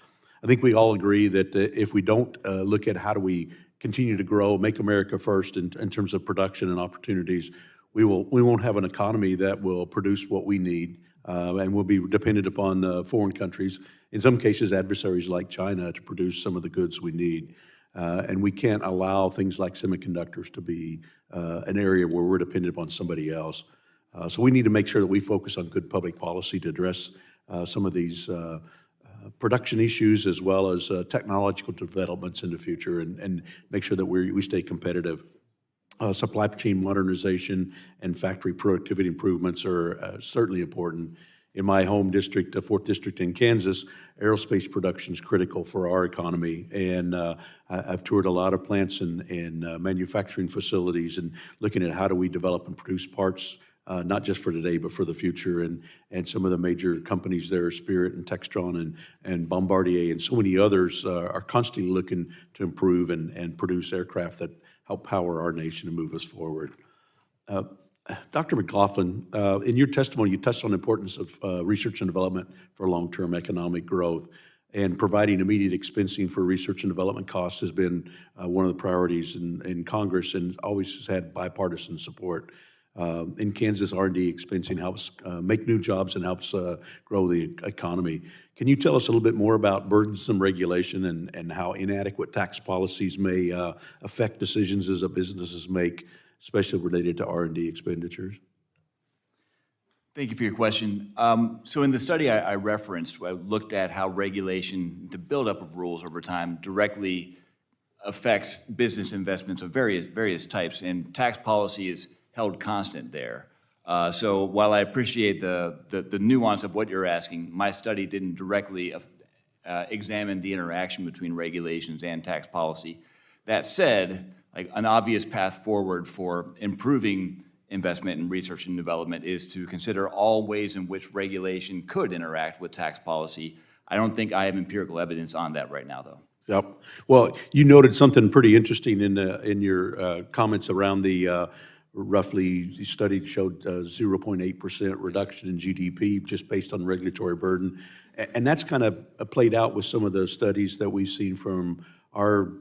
[SPEAKER 11] I think we all agree that if we don't look at how do we continue to grow, make America first in terms of production and opportunities, we won't have an economy that will produce what we need, and we'll be dependent upon foreign countries, in some cases adversaries like China, to produce some of the goods we need. And we can't allow things like semiconductors to be an area where we're dependent upon somebody else. So we need to make sure that we focus on good public policy to address some of these production issues as well as technological developments in the future and make sure that we stay competitive. Supply chain modernization and factory productivity improvements are certainly important. In my home district, the 4th District in Kansas, aerospace production is critical for our economy. And I've toured a lot of plants and manufacturing facilities and looking at how do we develop and produce parts, not just for today, but for the future. And some of the major companies there, Spirit and Textron and Bombardier and so many others are constantly looking to improve and produce aircraft that help power our nation and move us forward. Dr. McLaughlin, in your testimony, you touched on the importance of research and development for long-term economic growth, and providing immediate expensing for research and development costs has been one of the priorities in Congress and always has had bipartisan support. In Kansas, R&D expensing helps make new jobs and helps grow the economy. Can you tell us a little bit more about burdensome regulation and how inadequate tax policies may affect decisions as businesses make, especially related to R&D expenditures?
[SPEAKER 1] Thank you for your question. So in the study I referenced, I looked at how regulation, the buildup of rules over time, directly affects business investments of various types, and tax policy is held constant there. So while I appreciate the nuance of what you're asking, my study didn't directly examine the interaction between regulations and tax policy. That said, like an obvious path forward for improving investment in research and development is to consider all ways in which regulation could interact with tax policy. I don't think I have empirical evidence on that right now, though.
[SPEAKER 11] Yep. Well, you noted something pretty interesting in your comments around the roughly study showed 0.8% reduction in GDP just based on regulatory burden. And that's kind of played out with some of the studies that we've seen from our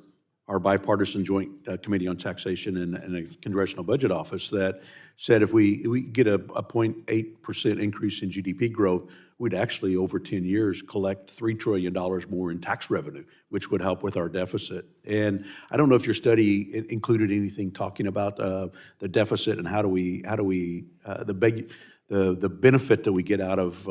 [SPEAKER 11] bipartisan Joint Committee on Taxation and a Congressional Budget Office that said if we get a 0.8% increase in GDP growth, we'd actually, over 10 years, collect $3 trillion more in tax revenue, which would help with our deficit. And I don't know if your study included anything talking about the deficit and how do we the benefit that we get out of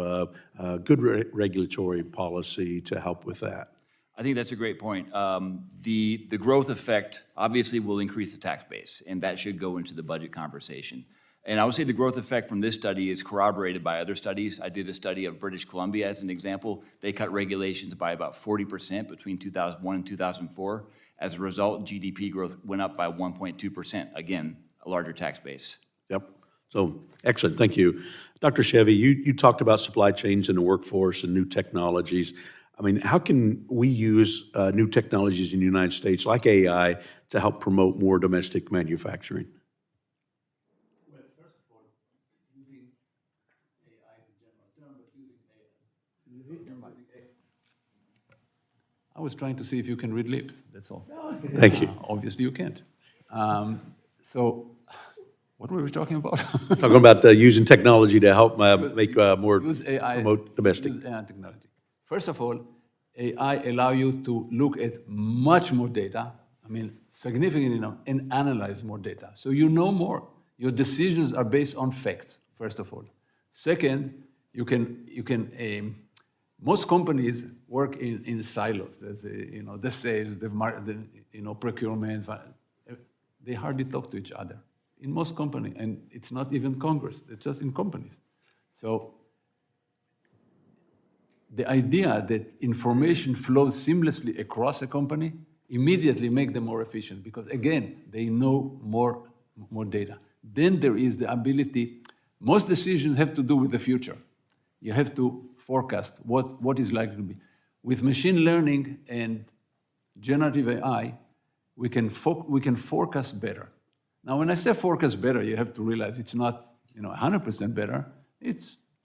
[SPEAKER 11] good regulatory policy to help with that.
[SPEAKER 1] I think that's a great point. The growth effect obviously will increase the tax base, and that should go into the budget conversation. And I would say the growth effect from this study is corroborated by other studies. I did a study of British Columbia as an example. They cut regulations by about 40% between 2001 and 2004. As a result, GDP growth went up by 1.2%. Again, a larger tax base.
[SPEAKER 11] Yep. So, excellent. Thank you. Dr. Sheffi, you talked about supply chains in the workforce and new technologies. I mean, how can we use new technologies in the United States, like AI, to help promote more domestic manufacturing?
[SPEAKER 4] Well, first of all, using AI is a general term, but using AI. I was trying to see if you can read lips, that's all.
[SPEAKER 11] Thank you.
[SPEAKER 4] Obviously you can't. So, what were we talking about?
[SPEAKER 11] Talking about using technology to help make more,
[SPEAKER 4] use AI,
[SPEAKER 11] promote domestic.
[SPEAKER 4] Use AI technology. First of all, AI allow you to look at much more data, I mean, significantly enough, and analyze more data. So you know more. Your decisions are based on facts, first of all. Second, most companies work in silos. There's the sales, the procurement. they hardly talk to each other in most companies, and it's not even Congress, it's just in companies. So the idea that information flows seamlessly across a company immediately make them more efficient because, again, they know more data. Then there is the ability, most decisions have to do with the future. You have to forecast what is likely to be. With machine learning and generative AI, we can forecast better. Now, when I say forecast better, you have to realize it's not 100% better,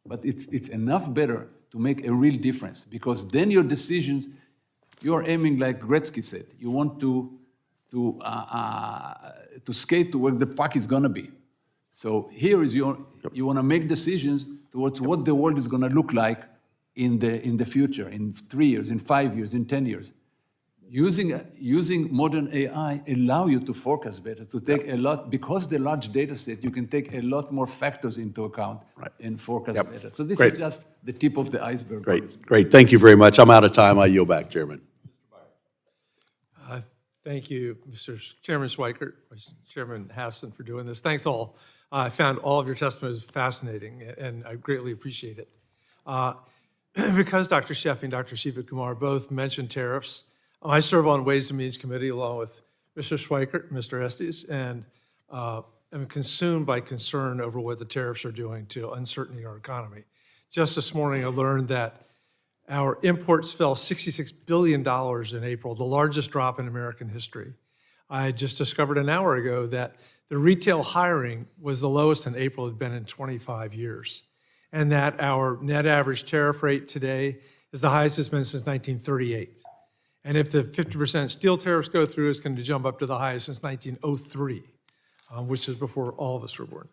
[SPEAKER 4] but it's enough better to make a real difference because then your decisions, you're aiming like Gretzky said, you want to skate to where the puck is going to be. So here is you want to make decisions towards what the world is going to look like in the future, in 3 years, in 5 years, in 10 years. Using modern AI allow you to forecast better, to take a lot, because the large data set, you can take a lot more factors into account and forecast better. So this is just the tip of the iceberg.
[SPEAKER 11] Great. Thank you very much. I'm out of time. I yield back, Chairman.
[SPEAKER 12] Thank you, Mr. Chairman Schweikert, Vice Chairman Hassan, for doing this. Thanks all. I found all of your testimonies fascinating, and I greatly appreciate it. Because Dr. Sheffi and Dr. Shivakumar both mentioned tariffs, I serve on Ways and Means Committee along with Mr. Schweikert, Mr. Estes, and am consumed by concern over what the tariffs are doing to uncertainty in our economy. Just this morning, I learned that our imports fell $66 billion in April, the largest drop in American history. I just discovered an hour ago that the retail hiring was the lowest in April it had been in 25 years, and that our net average tariff rate today is the highest it's been since 1938. And if the 50% steel tariffs go through, it's going to jump up to the highest since 1903, which is before all of us were born.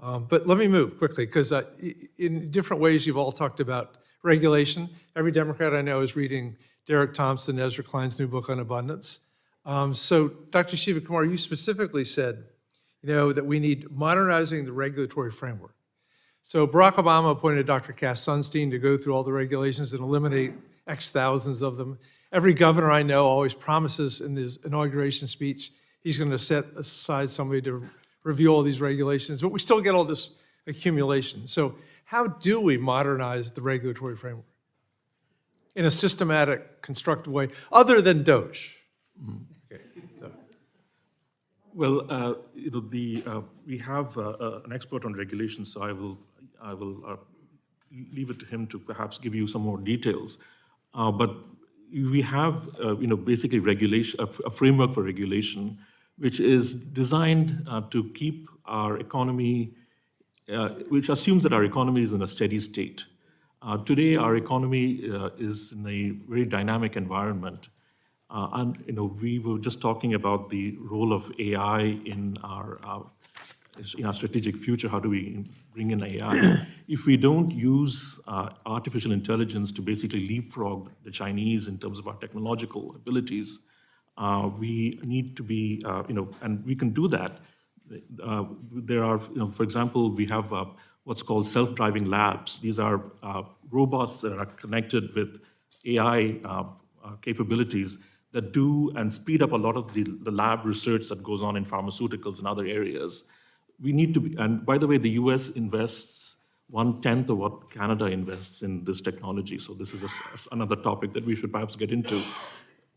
[SPEAKER 12] But let me move quickly, because in different ways you've all talked about regulation. Every Democrat I know is reading Derek Thompson, Ezra Klein's new book on abundance. So Dr. Shivakumar, you specifically said, that we need modernizing the regulatory framework. So Barack Obama appointed Dr. Cass Sunstein to go through all the regulations and eliminate X thousands of them. Every governor I know always promises in his inauguration speech he's going to set aside somebody to review all these regulations, but we still get all this accumulation. So how do we modernize the regulatory framework in a systematic, constructive way, other than DOGE? Okay, so.
[SPEAKER 9] Well, we have an expert on regulation, so I will leave it to him to perhaps give you some more details. But we have, basically regulation, a framework for regulation, which is designed to keep our economy, which assumes that our economy is in a steady state. Today, our economy is in a very dynamic environment. And we were just talking about the role of AI in our strategic future. How do we bring in AI? If we don't use artificial intelligence to basically leapfrog the Chinese in terms of our technological abilities, we need to be, and we can do that. There are, for example, we have what's called self-driving labs. These are robots that are connected with AI capabilities that do and speed up a lot of the lab research that goes on in pharmaceuticals and other areas. We need to be, and by the way, the US invests 1/10 of what Canada invests in this technology. So this is another topic that we should perhaps get into.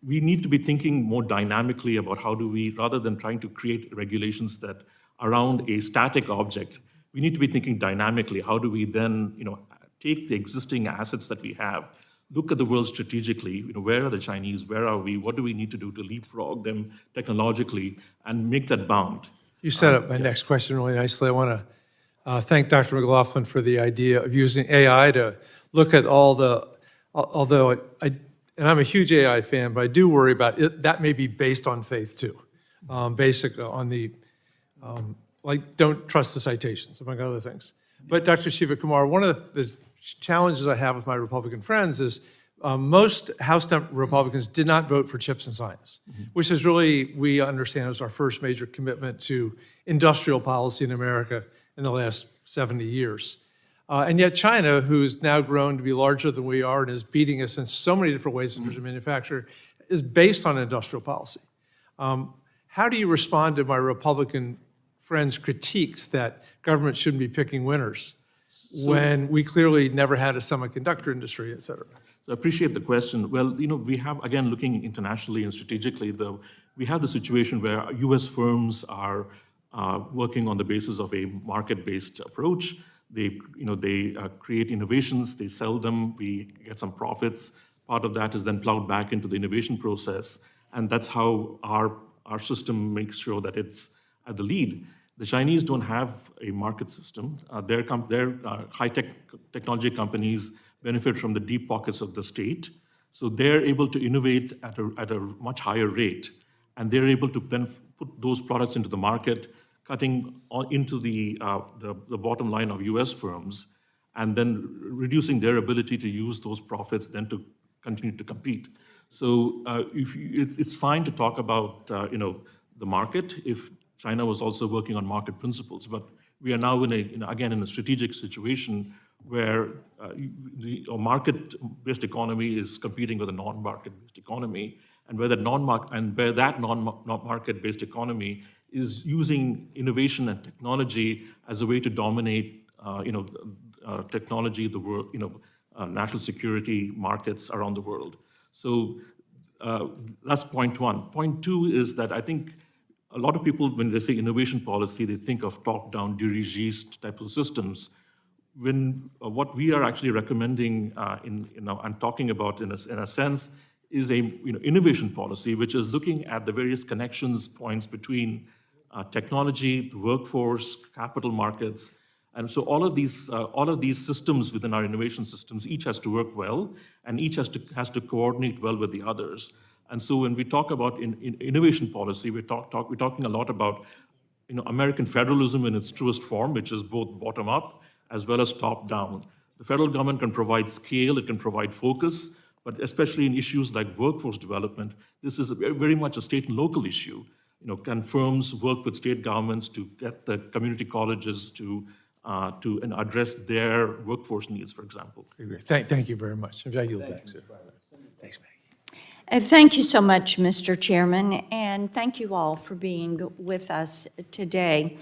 [SPEAKER 9] We need to be thinking more dynamically about how do we, rather than trying to create regulations that around a static object, we need to be thinking dynamically. How do we then, take the existing assets that we have, look at the world strategically, where are the Chinese, where are we, what do we need to do to leapfrog them technologically and make that bound?
[SPEAKER 12] You set up my next question really nicely. I want to thank Dr. McLaughlin for the idea of using AI to look at all the, although and I'm a huge AI fan, but I do worry about it, that may be based on faith too. Basically on the, don't trust the citations, among other things. But Dr. Shivakumar, one of the challenges I have with my Republican friends is most House Republicans did not vote for CHIPS and Science, which is really, we understand, is our first major commitment to industrial policy in America in the last 70 years. And yet China, who's now grown to be larger than we are and is beating us in so many different ways in terms of manufacture, is based on industrial policy. how do you respond to my Republican friends' critiques that government shouldn't be picking winners when we clearly never had a semiconductor industry, et cetera?
[SPEAKER 9] So I appreciate the question. Well, we have, again, looking internationally and strategically, we have the situation where US firms are working on the basis of a market-based approach. They create innovations, they sell them, we get some profits. Part of that is then plowed back into the innovation process. And that's how our system makes sure that it's at the lead. The Chinese don't have a market system. Their high-tech technology companies benefit from the deep pockets of the state. So they're able to innovate at a much higher rate. And they're able to then put those products into the market, cutting into the bottom line of US firms, and then reducing their ability to use those profits then to continue to compete. So it's fine to talk about the market if China was also working on market principles, but we are now in a strategic situation where a market-based economy is competing with a non-market-based economy, and where that non-market-based economy is using innovation and technology as a way to dominate, technology, the world, national security markets around the world. So that's point one. Point two is that I think a lot of people, when they say innovation policy, they think of top-down dirigiste type of systems. When what we are actually recommending and talking about in a sense is a innovation policy, which is looking at the various connections points between technology, the workforce, capital markets, and so all of these systems within our innovation systems, each has to work well, and each has to coordinate well with the others. And so when we talk about innovation policy, we're talking a lot about American federalism in its truest form, which is both bottom up as well as top down. The federal government can provide scale, it can provide focus, but especially in issues like workforce development, this is very much a state and local issue. Can firms work with state governments to get the community colleges to address their workforce needs, for example?
[SPEAKER 12] Thank you very much. I yield back, sir. Thanks, Maggie.
[SPEAKER 13] Thank you so much, Mr. Chairman, and thank you all for being with us today.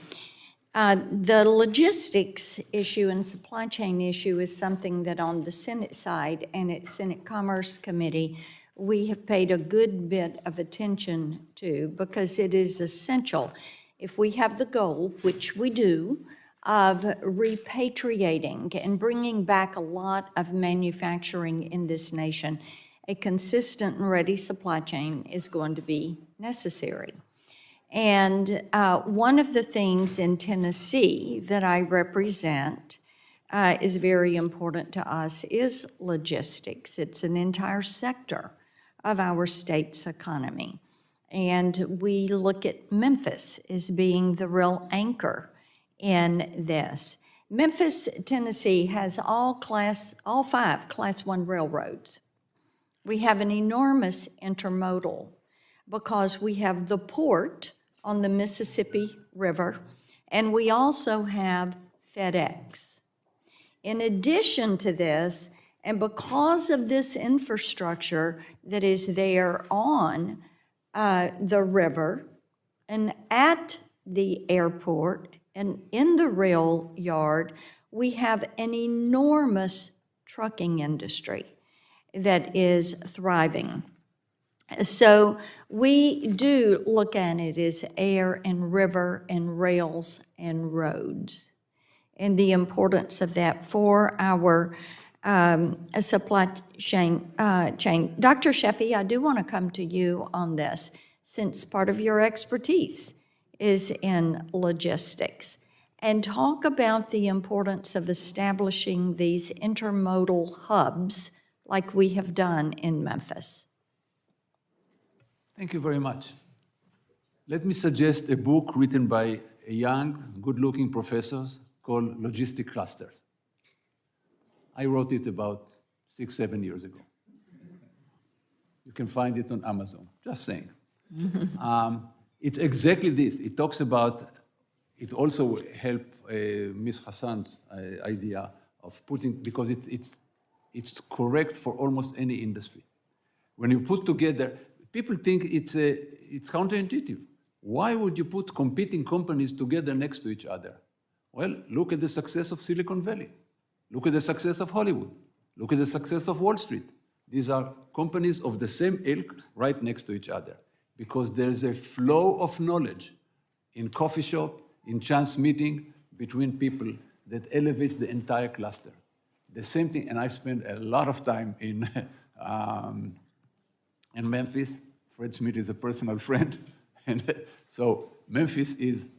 [SPEAKER 13] The logistics issue and supply chain issue is something that on the Senate side and at Senate Commerce Committee, we have paid a good bit of attention to because it is essential. If we have the goal, which we do, of repatriating and bringing back a lot of manufacturing in this nation, a consistent and ready supply chain is going to be necessary. And one of the things in Tennessee that I represent is very important to us is logistics. It's an entire sector of our state's economy. And we look at Memphis as being the real anchor in this. Memphis, Tennessee has all 5 Class 1 railroads. We have an enormous intermodal because we have the port on the Mississippi River, and we also have FedEx. In addition to this, and because of this infrastructure that is there on the river and at the airport and in the rail yard, we have an enormous trucking industry that is thriving. So we do look at it as air and river and rails and roads and the importance of that for our supply chain. Dr. Sheffi, I do want to come to you on this since part of your expertise is in logistics, and talk about the importance of establishing these intermodal hubs like we have done in Memphis.
[SPEAKER 4] Thank you very much. Let me suggest a book written by a young, good-looking professor called Logistic Clusters. I wrote it about 6-7 years ago. You can find it on Amazon, just saying. It's exactly this. It talks about, it also helped Ms. Hassan's idea of putting, because it's correct for almost any industry. When you put together, people think it's counterintuitive. Why would you put competing companies together next to each other? Well, look at the success of Silicon Valley. Look at the success of Hollywood. Look at the success of Wall Street. These are companies of the same ilk right next to each other because there's a flow of knowledge in coffee shop, in chance meeting between people that elevates the entire cluster. The same thing, and I spent a lot of time in Memphis. Fred Smith is a personal friend. And so Memphis is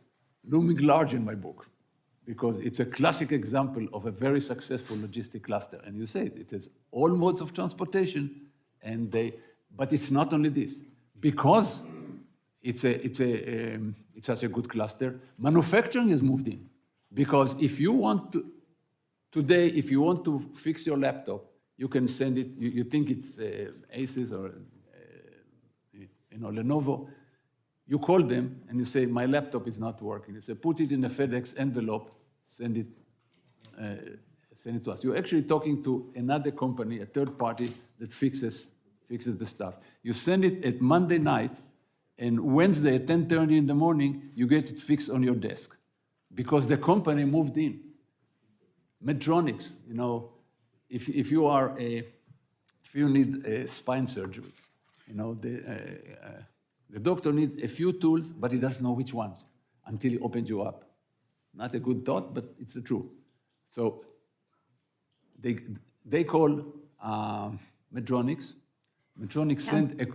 [SPEAKER 4] looming large in my book because it's a classic example of a very successful logistic cluster. And you say it has all modes of transportation, but it's not only this. Because it's such a good cluster, manufacturing has moved in. Because if you want to, today, if you want to fix your laptop, you can send it, you think it's Asus or Lenovo, you call them and you say, my laptop is not working. You say, put it in a FedEx envelope, send it to us. You're actually talking to another company, a third party that fixes the stuff. You send it at Monday night, and Wednesday at 10:30 in the morning, you get it fixed on your desk because the company moved in. Medtronics, if you need a spine surgery, the doctor needs a few tools, but he doesn't know which ones until he opens you up. Not a good thought, but it's the truth. So they call Medtronics. Medtronics sent a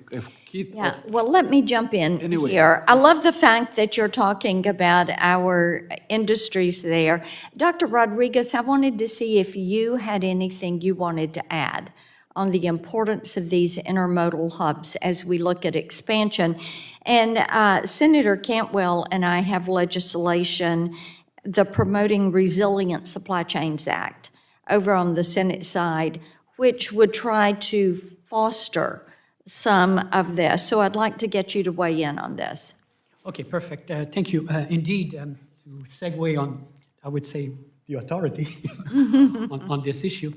[SPEAKER 4] kit.
[SPEAKER 13] Yeah, well, let me jump in here. I love the fact that you're talking about our industries there. Dr. Rodriguez, I wanted to see if you had anything you wanted to add on the importance of these intermodal hubs as we look at expansion. And Senator Cantwell and I have legislation, the Promoting Resilient Supply Chains Act, over on the Senate side, which would try to foster some of this. So I'd like to get you to weigh in on this.
[SPEAKER 7] Okay, perfect. Thank you. Indeed, to segue on, I would say, the authority on this issue,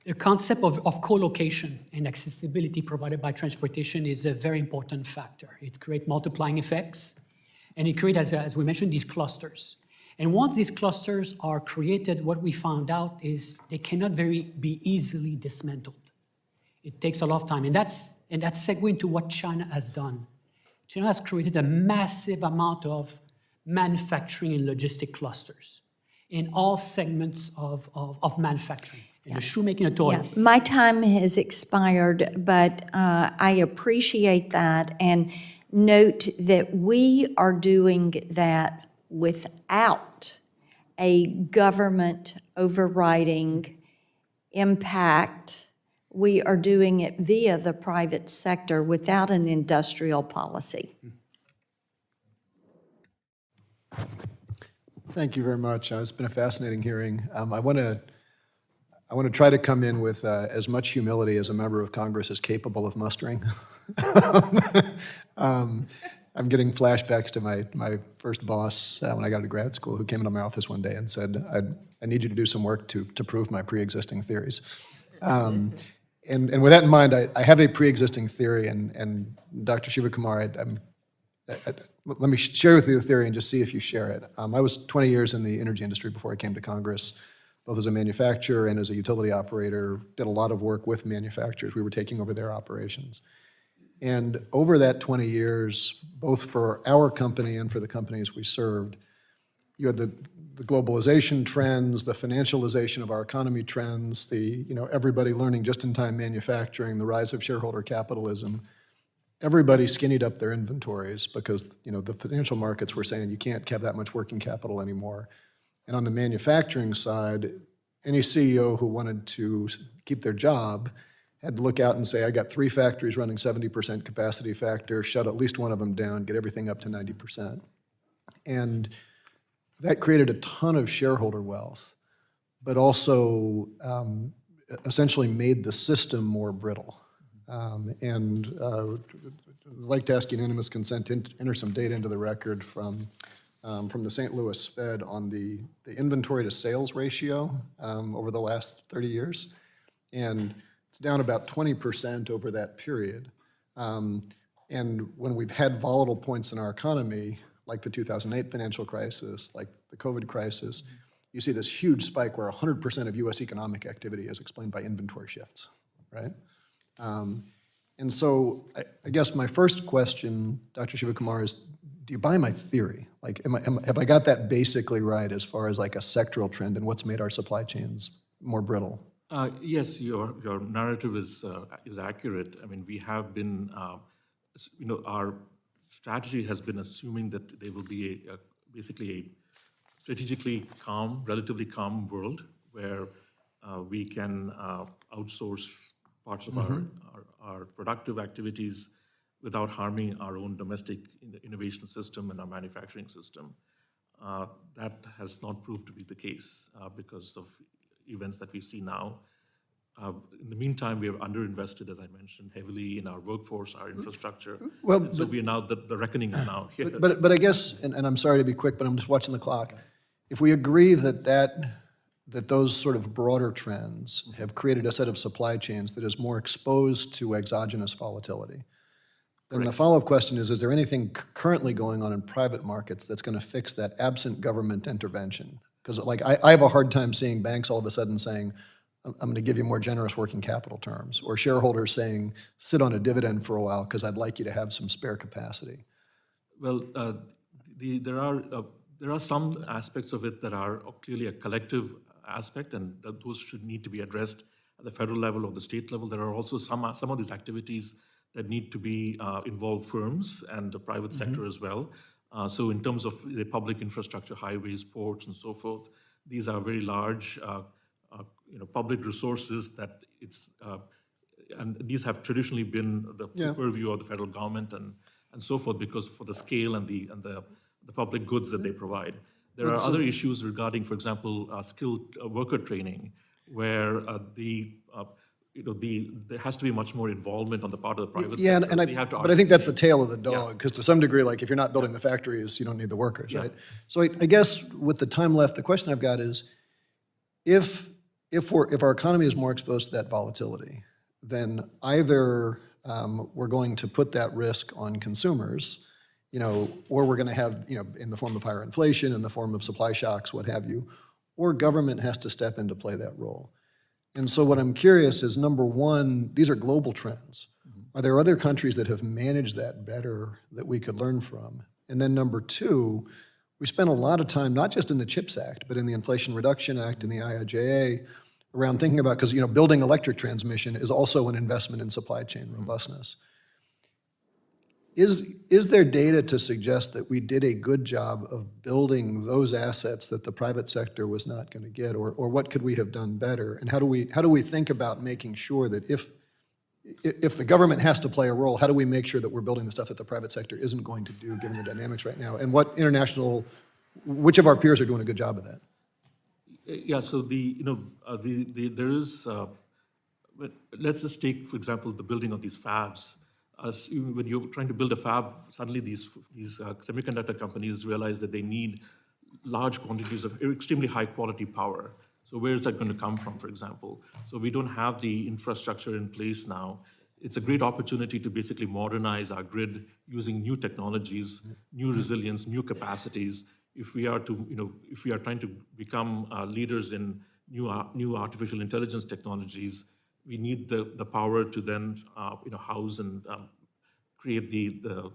[SPEAKER 7] the concept of co-location and accessibility provided by transportation is a very important factor. It creates multiplying effects, and it creates, as we mentioned, these clusters. And once these clusters are created, what we found out is they cannot be easily dismantled. It takes a lot of time, and that's segueing into what China has done. China has created a massive amount of manufacturing and logistic clusters in all segments of manufacturing. In the shoemaking authority.
[SPEAKER 13] Yeah, my time has expired, but I appreciate that and note that we are doing that without a government overriding impact. We are doing it via the private sector without an industrial policy.
[SPEAKER 14] Thank you very much. It's been a fascinating hearing. I want to try to come in with as much humility as a member of Congress is capable of mustering. I'm getting flashbacks to my first boss when I got to grad school, who came into my office one day and said, I need you to do some work to prove my pre-existing theories. And with that in mind, I have a pre-existing theory, and Dr. Shivakumar, let me share with you the theory and just see if you share it. I was 20 years in the energy industry before I came to Congress, both as a manufacturer and as a utility operator, did a lot of work with manufacturers. We were taking over their operations. And over that 20 years, both for our company and for the companies we served, you had the globalization trends, the financialization of our economy trends, everybody learning just-in-time manufacturing, the rise of shareholder capitalism. Everybody skinnied up their inventories because the financial markets were saying you can't have that much working capital anymore. And on the manufacturing side, any CEO who wanted to keep their job had to look out and say, I got 3 factories running 70% capacity factor, shut at least one of them down, get everything up to 90%. And that created a ton of shareholder wealth, but also essentially made the system more brittle. I'd like to ask unanimous consent to enter some data into the record from the St. Louis Fed on the inventory to sales ratio over the last 30 years. And it's down about 20% over that period. And when we've had volatile points in our economy, like the 2008 financial crisis, like the COVID crisis, you see this huge spike where 100% of US economic activity is explained by inventory shifts, right? And so I guess my first question, Dr. Shivakumar, is do you buy my theory? Like, have I got that basically right as far as like a sectoral trend and what's made our supply chains more brittle?
[SPEAKER 9] Yes, your narrative is accurate. I mean, we have been, our strategy has been assuming that there will be basically a strategically calm, relatively calm world where we can outsource parts of our productive activities without harming our own domestic innovation system and our manufacturing system. That has not proved to be the case because of events that we see now. In the meantime, we have underinvested, as I mentioned, heavily in our workforce, our infrastructure.
[SPEAKER 14] Well,
[SPEAKER 9] and so we are now, the reckoning is now here.
[SPEAKER 14] But I guess, and I'm sorry to be quick, but I'm just watching the clock. If we agree that those sort of broader trends have created a set of supply chains that is more exposed to exogenous volatility, then the follow-up question is there anything currently going on in private markets that's going to fix that absent government intervention? Because like I have a hard time seeing banks all of a sudden saying, I'm going to give you more generous working capital terms, or shareholders saying, sit on a dividend for a while because I'd like you to have some spare capacity.
[SPEAKER 9] Well, there are some aspects of it that are clearly a collective aspect, and those should need to be addressed at the federal level or the state level. There are also some of these activities that need to be involve firms and the private sector as well. So in terms of the public infrastructure, highways, ports, and so forth, these are very large public resources that and these have traditionally been the purview of the federal government and so forth because for the scale and the public goods that they provide. There are other issues regarding, for example, skilled worker training, where there has to be much more involvement on the part of the private sector.
[SPEAKER 14] But I think that's the tail of the dog, because to some degree, like if you're not building the factories, you don't need the workers, right? So I guess with the time left, the question I've got is, if our economy is more exposed to that volatility, then either we're going to put that risk on consumers, or we're going to have, in the form of higher inflation, in the form of supply shocks, what have you, or government has to step in to play that role. And so what I'm curious is, number one, these are global trends. Are there other countries that have managed that better that we could learn from? And then number two, we spent a lot of time, not just in the CHIPS Act, but in the Inflation Reduction Act and the IIJA, around thinking about, because building electric transmission is also an investment in supply chain robustness. Is there data to suggest that we did a good job of building those assets that the private sector was not going to get, or what could we have done better? And how do we think about making sure that if the government has to play a role, how do we make sure that we're building the stuff that the private sector isn't going to do, given the dynamics right now? And which of our peers are doing a good job of that?
[SPEAKER 9] Yeah, so there is, let's just take, for example, the building of these fabs. When you're trying to build a fab, suddenly these semiconductor companies realize that they need large quantities of extremely high quality power. So where is that going to come from, for example? So we don't have the infrastructure in place now. It's a great opportunity to basically modernize our grid using new technologies, new resilience, new capacities. If we are trying to become leaders in new artificial intelligence technologies, we need the power to then house and create the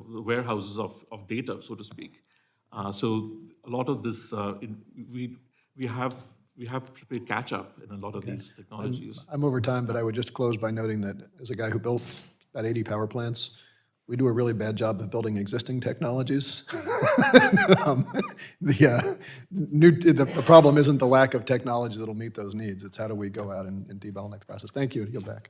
[SPEAKER 9] warehouses of data, so to speak. So a lot of this we have to play catch up in a lot of these technologies.
[SPEAKER 14] I'm over time, but I would just close by noting that as a guy who built about 80 power plants, we do a really bad job of building existing technologies. The problem isn't the lack of technology that'll meet those needs. It's how do we go out and debottleneck the process. Thank you. Yield back.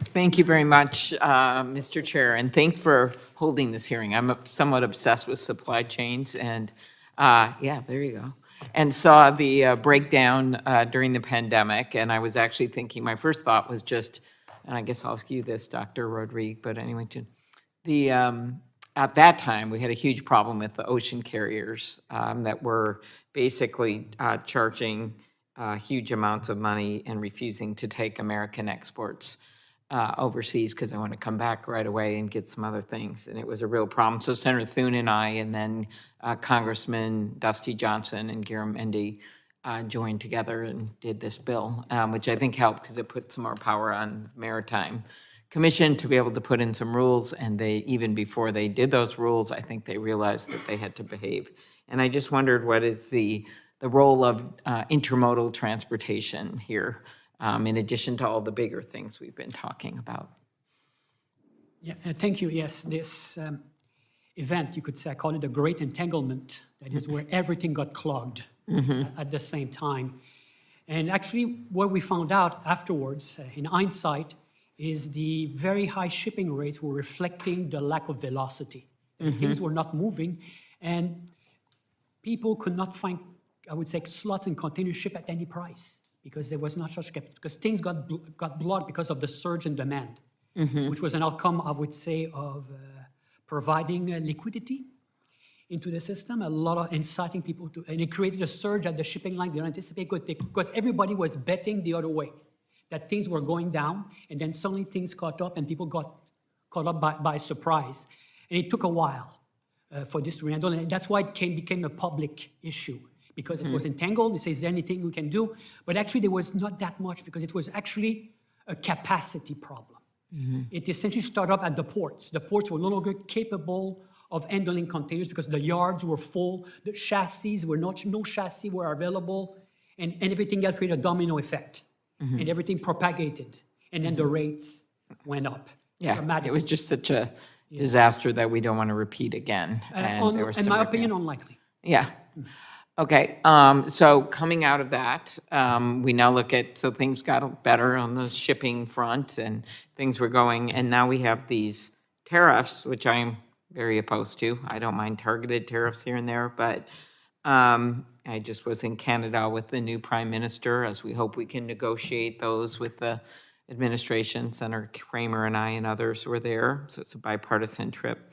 [SPEAKER 15] Thank you very much, Mr. Chair, and thanks for holding this hearing. I'm somewhat obsessed with supply chains, and there you go. And saw the breakdown during the pandemic, and I was actually thinking, my first thought was just, and I guess I'll ask you this, Dr. Rodrigue, but anyway, at that time, we had a huge problem with the ocean carriers that were basically charging huge amounts of money and refusing to take American exports overseas because I want to come back right away and get some other things. And it was a real problem. So Senator Thune and I, and then Congressman Dusty Johnson and Garamendi joined together and did this bill, which I think helped because it put some more power on the Maritime Commission to be able to put in some rules. And they, even before they did those rules, I think they realized that they had to behave. And I just wondered, what is the role of intermodal transportation here, in addition to all the bigger things we've been talking about?
[SPEAKER 7] Yeah, thank you. Yes, this event, you could say, I call it the Great Entanglement. That is where everything got clogged at the same time. And actually, what we found out afterwards, in hindsight, is the very high shipping rates were reflecting the lack of velocity. Things were not moving, and people could not find, I would say, slots in container ship at any price because there was not such, because things got blocked because of the surge in demand, which was an outcome, I would say, of providing liquidity into the system, a lot of inciting people to, and it created a surge at the shipping line they don't anticipate because everybody was betting the other way, that things were going down, and then suddenly things caught up and people got caught up by surprise. And it took a while for this to handle, and that's why it became a public issue, because it was entangled. It says, is there anything we can do? But actually there was not that much because it was actually a capacity problem. It essentially started up at the ports. The ports were no longer capable of handling containers because the yards were full, the chassis were no chassis were available, and everything else created a domino effect. And everything propagated, and then the rates went up.
[SPEAKER 15] Yeah,
[SPEAKER 7] dramatically.
[SPEAKER 15] it was just such a disaster that we don't want to repeat again. And there were
[SPEAKER 7] in
[SPEAKER 15] some
[SPEAKER 7] my
[SPEAKER 15] repair-
[SPEAKER 7] opinion, unlikely.
[SPEAKER 15] Yeah. Okay, so coming out of that, we now look at, so things got better on the shipping front and things were going, and now we have these tariffs, which I'm very opposed to. I don't mind targeted tariffs here and there, but I just was in Canada with the new Prime Minister, as we hope we can negotiate those with the administration. Senator Kramer and I and others were there, so it's a bipartisan trip.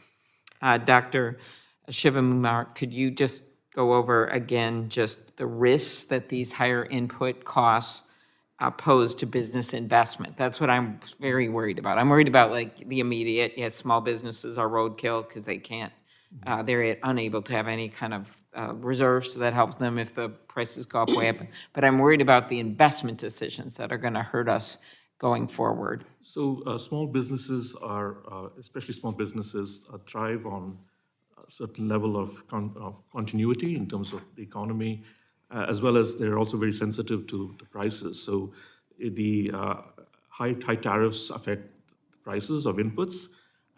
[SPEAKER 15] Dr. Shivakumar, could you just go over again just the risks that these higher input costs pose to business investment? That's what I'm very worried about. I'm worried about like the immediate, yes, small businesses are roadkill because they can't, they're unable to have any kind of reserves that helps them if the prices go up way up. But I'm worried about the investment decisions that are going to hurt us going forward.
[SPEAKER 9] So small businesses are, especially small businesses, thrive on a certain level of continuity in terms of the economy, as well as they're also very sensitive to the prices. So the high tariffs affect the prices of inputs,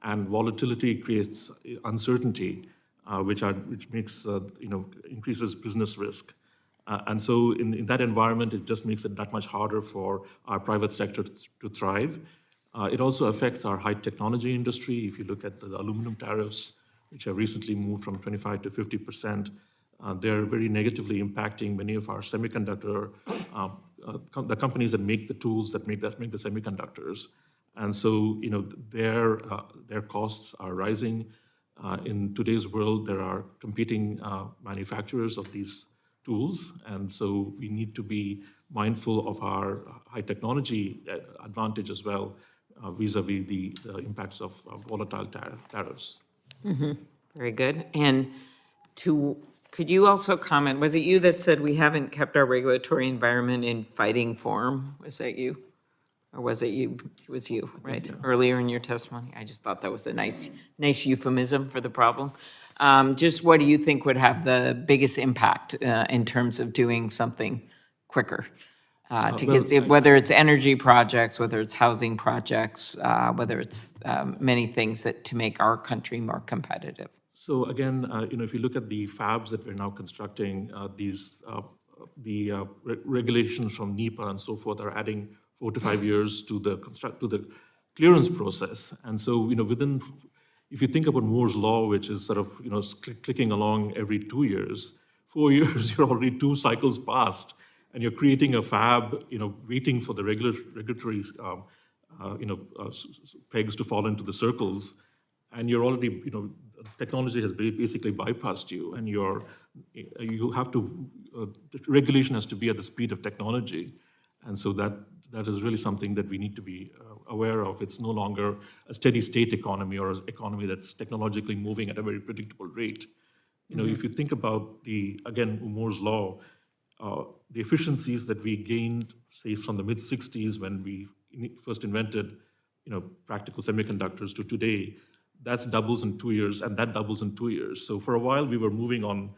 [SPEAKER 9] and volatility creates uncertainty, which makes increases business risk. And so in that environment, it just makes it that much harder for our private sector to thrive. It also affects our high technology industry. If you look at the aluminum tariffs, which have recently moved from 25 to 50%, they're very negatively impacting many of our semiconductor, the companies that make the tools that make the semiconductors. And so, their costs are rising. In today's world, there are competing manufacturers of these tools, and so we need to be mindful of our high technology advantage as well, vis-a-vis the impacts of volatile tariffs.
[SPEAKER 15] Very good. And could you also comment, was it you that said we haven't kept our regulatory environment in fighting form? Was that you? Or was it you? It was you, right? Earlier in your testimony? I just thought that was a nice euphemism for the problem. Just what do you think would have the biggest impact in terms of doing something quicker? Whether it's energy projects, whether it's housing projects, whether it's many things to make our country more competitive.
[SPEAKER 9] So again, if you look at the fabs that we're now constructing, the regulations from NEPA and so forth are adding 4 to 5 years to the clearance process. And so, if you think about Moore's law, which is sort of, clicking along every 2 years, 4 years, you're already 2 cycles past, and you're creating a fab, waiting for the regulatory, pegs to fall into the circles, and you're already, technology has basically bypassed you, and you have to regulation has to be at the speed of technology. And so that is really something that we need to be aware of. It's no longer a steady state economy or an economy that's technologically moving at a very predictable rate. You know, if you think about again, Moore's law, the efficiencies that we gained, say, from the mid-60s when we first invented, practical semiconductors to today, that doubles in 2 years, and that doubles in 2 years. So for a while, we were moving on,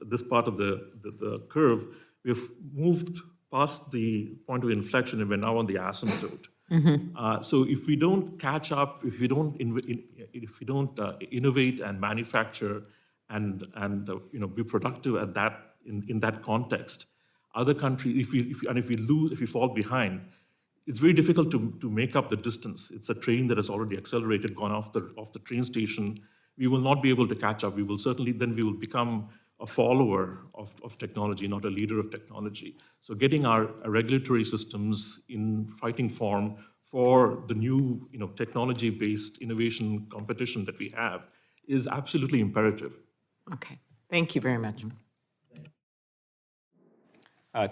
[SPEAKER 9] this part of the curve. We've moved past the point of inflection, and we're now on the asymptote. So if we don't catch up, if we don't innovate and manufacture and be productive at that in that context, other countries, if we fall behind, it's very difficult to make up the distance. It's a train that has already accelerated, gone off the train station. We will not be able to catch up. We will become a follower of technology, not a leader of technology. So getting our regulatory systems in fighting form for the new technology-based innovation competition that we have is absolutely imperative.
[SPEAKER 15] Okay, thank you very much.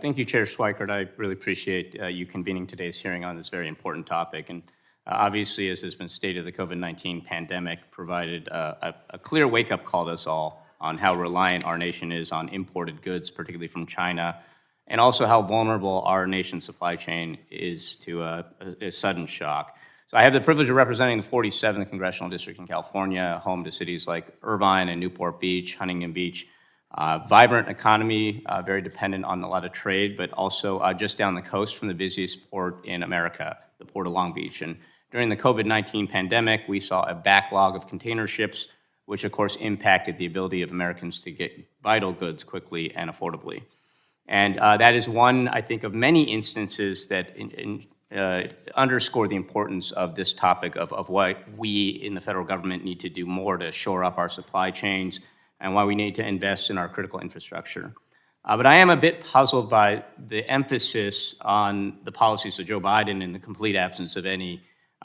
[SPEAKER 16] Thank you, Chair Schweikert. I really appreciate you convening today's hearing on this very important topic. And obviously, as has been stated, the COVID-19 pandemic provided a clear wake-up call to us all on how reliant our nation is on imported goods, particularly from China, and also how vulnerable our nation's supply chain is to a sudden shock. So I have the privilege of representing the 47th Congressional District in California, home to cities like Irvine and Newport Beach, Huntington Beach. Vibrant economy, very dependent on a lot of trade, but also just down the coast from the busiest port in America, the Port of Long Beach. And during the COVID-19 pandemic, we saw a backlog of container ships, which of course impacted the ability of Americans to get vital goods quickly and affordably. And that is one, I think, of many instances that underscore the importance of this topic of what we in the federal government need to do more to shore up our supply chains and why we need to invest in our critical infrastructure. But I am a bit puzzled by the emphasis on the policies of Joe Biden in the complete absence of any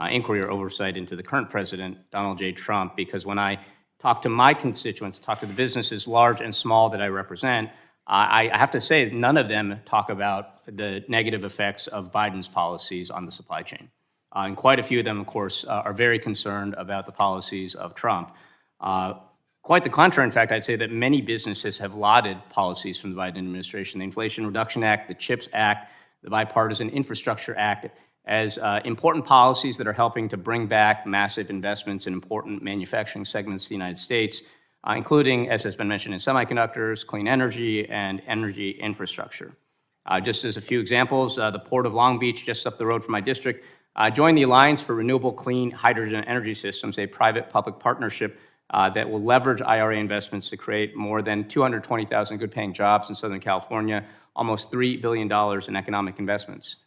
[SPEAKER 16] inquiry or oversight into the current president, Donald J. Trump, because when I talk to my constituents, talk to the businesses, large and small, that I represent, I have to say none of them talk about the negative effects of Biden's policies on the supply chain. And quite a few of them, of course, are very concerned about the policies of Trump. Quite the contrary, in fact, I'd say that many businesses have lauded policies from the Biden administration, the Inflation Reduction Act, the CHIPS Act, the Bipartisan Infrastructure Act, as important policies that are helping to bring back massive investments in important manufacturing segments of the United States, including, as has been mentioned, in semiconductors, clean energy, and energy infrastructure. Just as a few examples, the Port of Long Beach, just up the road from my district, joined the Alliance for Renewable Clean Hydrogen Energy Systems, a private-public partnership that will leverage IRA investments to create more than 220,000 good-paying jobs in Southern California, almost $3 billion in economic investments.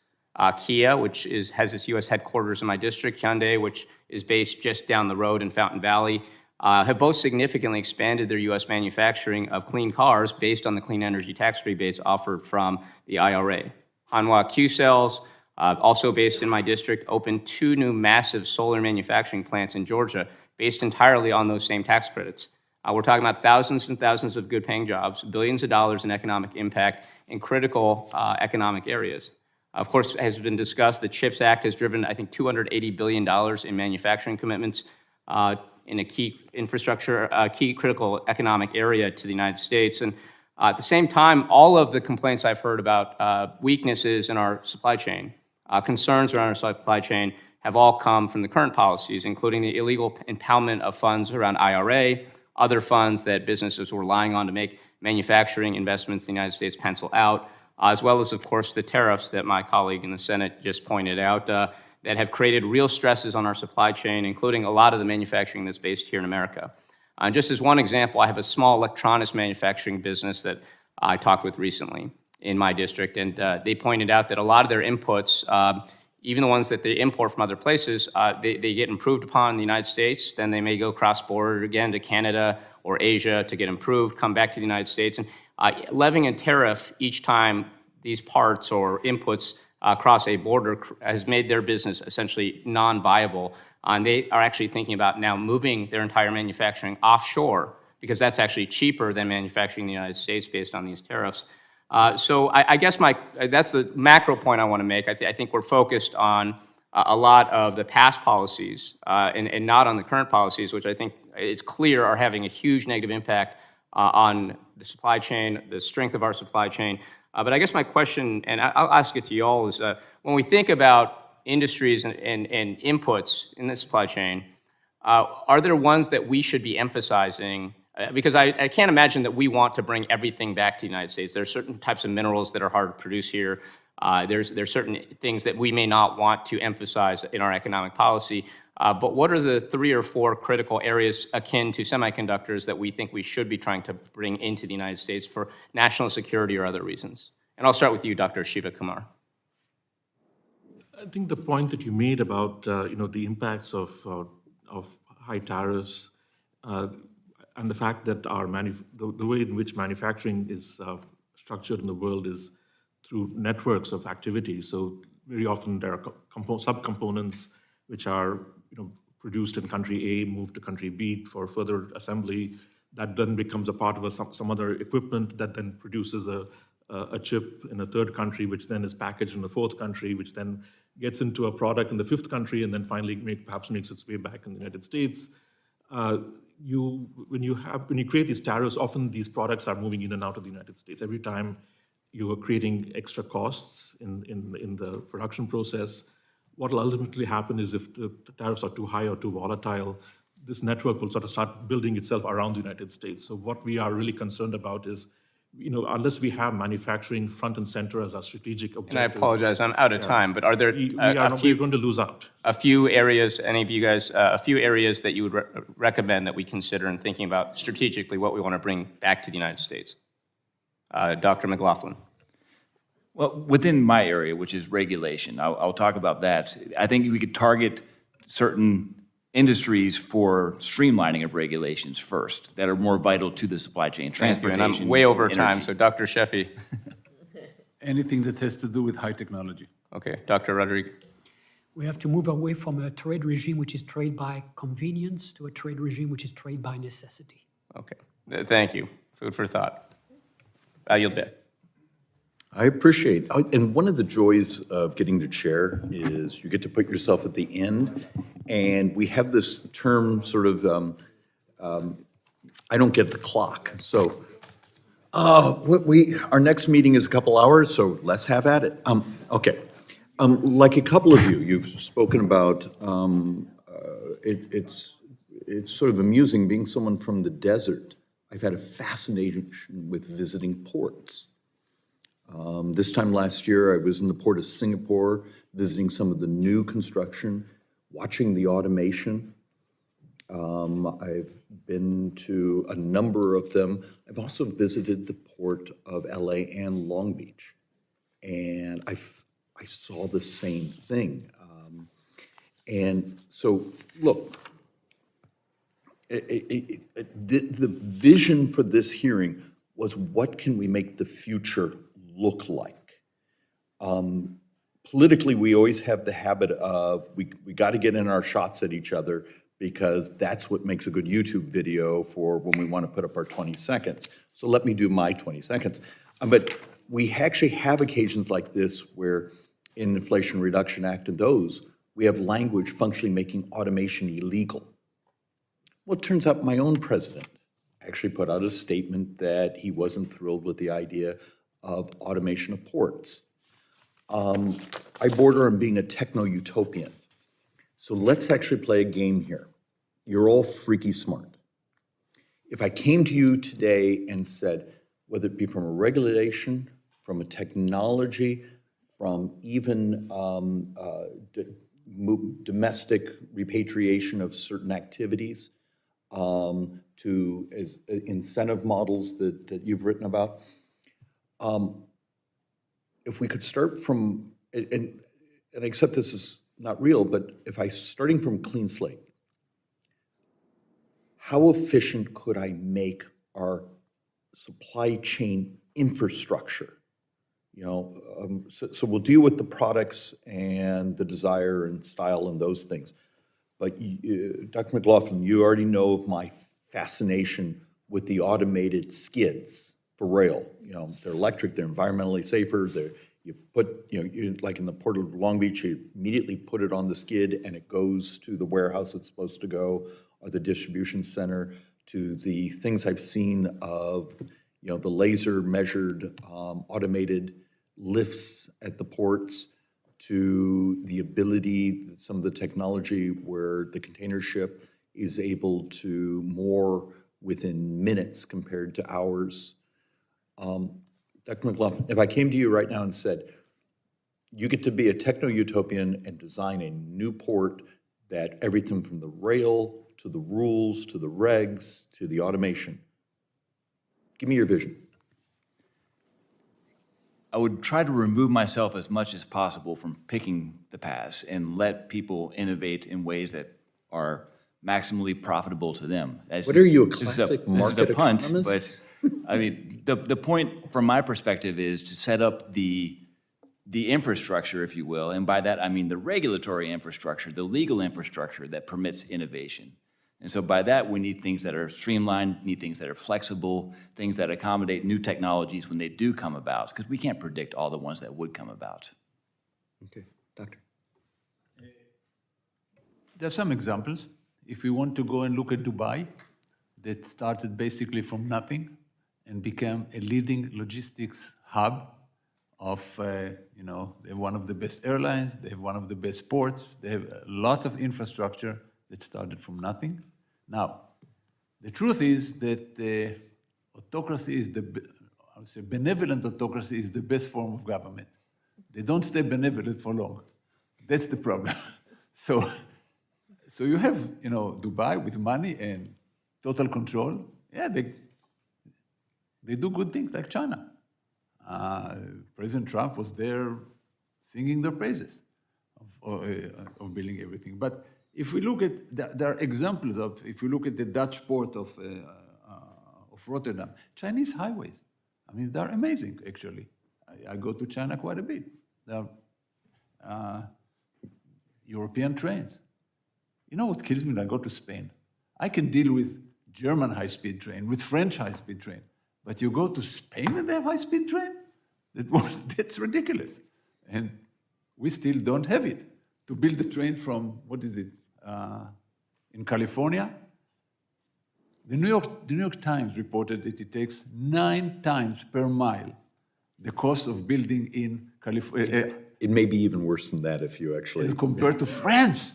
[SPEAKER 16] Kia, which has its U.S. headquarters in my district, Hyundai, which is based just down the road in Fountain Valley, have both significantly expanded their U.S. manufacturing of clean cars based on the clean energy tax rebates offered from the IRA. Hanwha Q-Cells, also based in my district, opened 2 new massive solar manufacturing plants in Georgia based entirely on those same tax credits. We're talking about thousands and thousands of good-paying jobs, billions of dollars in economic impact in critical economic areas. Of course, as has been discussed, the CHIPS Act has driven, I think, $280 billion in manufacturing commitments in a key infrastructure, key critical economic area to the United States. And at the same time, all of the complaints I've heard about weaknesses in our supply chain, concerns around our supply chain, have all come from the current policies, including the illegal impoundment of funds around IRA, other funds that businesses were relying on to make manufacturing investments in the United States pencil out, as well as, of course, the tariffs that my colleague in the Senate just pointed out that have created real stresses on our supply chain, including a lot of the manufacturing that's based here in America. Just as one example, I have a small electronics manufacturing business that I talked with recently in my district, and they pointed out that a lot of their inputs, even the ones that they import from other places, they get improved upon in the United States, then they may go cross-border again to Canada or Asia to get improved, come back to the United States, and levying a tariff each time these parts or inputs cross a border has made their business essentially non-viable. And they are actually thinking about now moving their entire manufacturing offshore because that's actually cheaper than manufacturing in the United States based on these tariffs. So I guess that's the macro point I want to make. I think we're focused on a lot of the past policies and not on the current policies, which I think it's clear are having a huge negative impact on the supply chain, the strength of our supply chain. But I guess my question, and I'll ask it to you all, is when we think about industries and inputs in the supply chain, are there ones that we should be emphasizing? Because I can't imagine that we want to bring everything back to the United States. There are certain types of minerals that are hard to produce here. There's certain things that we may not want to emphasize in our economic policy. But what are the 3 or 4 critical areas akin to semiconductors that we think we should be trying to bring into the United States for national security or other reasons? And I'll start with you, Dr. Shivakumar.
[SPEAKER 9] I think the point that you made about the impacts of high tariffs and the fact that the way in which manufacturing is structured in the world is through networks of activity. So very often there are subcomponents which are produced in country A, moved to country B for further assembly. That then becomes a part of some other equipment that then produces a chip in a third country, which then is packaged in the fourth country, which then gets into a product in the fifth country, and then finally perhaps makes its way back in the United States. When you create these tariffs, often these products are moving in and out of the United States. Every time you are creating extra costs in the production process, what will ultimately happen is if the tariffs are too high or too volatile, this network will sort of start building itself around the United States. So what we are really concerned about is, unless we have manufacturing front and center as our strategic objective.
[SPEAKER 16] And I apologize, I'm out of time, but are there
[SPEAKER 9] we're going to lose out.
[SPEAKER 16] A few areas, any of you guys, a few areas that you would recommend that we consider in thinking about strategically what we want to bring back to the United States? Dr. McLaughlin.
[SPEAKER 1] Well, within my area, which is regulation, I'll talk about that. I think we could target certain industries for streamlining of regulations first that are more vital to the supply chain, transportation.
[SPEAKER 16] And I'm way over time,
[SPEAKER 1] energy.
[SPEAKER 16] so Dr. Sheffi.
[SPEAKER 4] Anything that has to do with high technology.
[SPEAKER 16] Okay, Dr. Rodrigue.
[SPEAKER 7] We have to move away from a trade regime which is trade by convenience to a trade regime which is trade by necessity.
[SPEAKER 16] Okay, thank you. Food for thought. I yield back.
[SPEAKER 6] I appreciate, and one of the joys of getting to chair is you get to put yourself at the end, and we have this term sort of, I don't get the clock, so our next meeting is a couple hours, so let's have at it. Okay, like a couple of you, you've spoken about, it's sort of amusing being someone from the desert. I've had a fascination with visiting ports. This time last year, I was in the port of Singapore, visiting some of the new construction, watching the automation. I've been to a number of them. I've also visited the port of LA and Long Beach, and I saw the same thing. And so, look, the vision for this hearing was, what can we make the future look like? Politically, we always have the habit of, we got to get in our shots at each other because that's what makes a good YouTube video for when we want to put up our 20 seconds. So let me do my 20 seconds. But we actually have occasions like this where in the Inflation Reduction Act and those, we have language functionally making automation illegal. Well, it turns out my own president actually put out a statement that he wasn't thrilled with the idea of automation of ports. I border on being a techno-utopian. So let's actually play a game here. You're all freaky smart. If I came to you today and said, whether it be from a regulation, from a technology, from even domestic repatriation of certain activities, to incentive models that you've written about, if we could start from, and accept this is not real, but if starting from a clean slate, how efficient could I make our supply chain infrastructure? So we'll deal with the products and the desire and style and those things. But Dr. McLaughlin, you already know of my fascination with the automated skids for rail. You know, they're electric, they're environmentally safer, you put, like in the Port of Long Beach, you immediately put it on the skid and it goes to the warehouse it's supposed to go, or the distribution center, to the things I've seen of, the laser measured automated lifts at the ports, to the ability, some of the technology where the container ship is able to moor within minutes compared to hours. Dr. McLaughlin, if I came to you right now and said, you get to be a techno-utopian and design a new port that everything from the rail to the rules to the regs to the automation, give me your vision.
[SPEAKER 1] I would try to remove myself as much as possible from picking the paths and let people innovate in ways that are maximally profitable to them.
[SPEAKER 6] What are you, a
[SPEAKER 1] This is
[SPEAKER 6] classic
[SPEAKER 1] this is
[SPEAKER 6] market
[SPEAKER 1] a punt,
[SPEAKER 6] economist?
[SPEAKER 1] but I mean, the point from my perspective is to set up the infrastructure, if you will, and by that I mean the regulatory infrastructure, the legal infrastructure that permits innovation. And so by that, we need things that are streamlined, need things that are flexible, things that accommodate new technologies when they do come about, because we can't predict all the ones that would come about.
[SPEAKER 6] Okay, Doctor.
[SPEAKER 4] There are some examples. If we want to go and look at Dubai, that started basically from nothing and became a leading logistics hub of, they have one of the best airlines, they have one of the best ports, they have lots of infrastructure that started from nothing. Now, the truth is that autocracy is benevolent autocracy is the best form of government. They don't stay benevolent for long. That's the problem. So you have, Dubai with money and total control. Yeah, they do good things like China. President Trump was there singing their praises of building everything. But if we look at, there are examples of, if you look at the Dutch port of Rotterdam, Chinese highways. I mean, they're amazing, actually. I go to China quite a bit. There are European trains. You know what kills me when I go to Spain? I can deal with German high-speed train, with French high-speed train. But you go to Spain and they have high-speed train? That's ridiculous. And we still don't have it. To build the train from, what is it, in California? The New York Times reported that it takes 9 times per mile the cost of building in California.
[SPEAKER 6] It may be even worse than that if you actually...
[SPEAKER 4] As compared to France.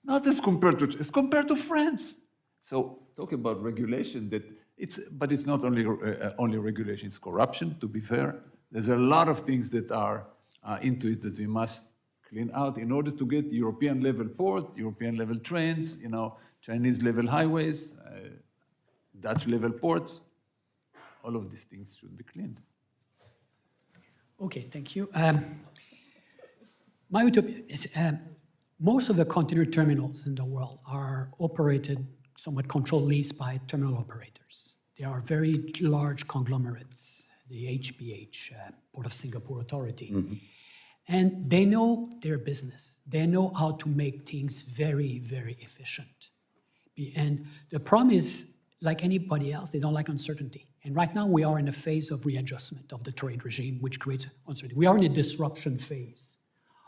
[SPEAKER 4] Not as compared to, it's compared to France. So talk about regulation, but it's not only regulation, it's corruption, to be fair. There's a lot of things that are into it that we must clean out in order to get European level port, European level trains, Chinese level highways, Dutch level ports. All of these things should be cleaned.
[SPEAKER 7] Okay, thank you. My utopia is most of the container terminals in the world are operated, somewhat controlled, leased by terminal operators. They are very large conglomerates, the HPH, Port of Singapore Authority. Mm-hmm. And they know their business. They know how to make things very, very efficient. And the problem is, like anybody else, they don't like uncertainty. And right now we are in a phase of readjustment of the trade regime, which creates uncertainty. We are in a disruption phase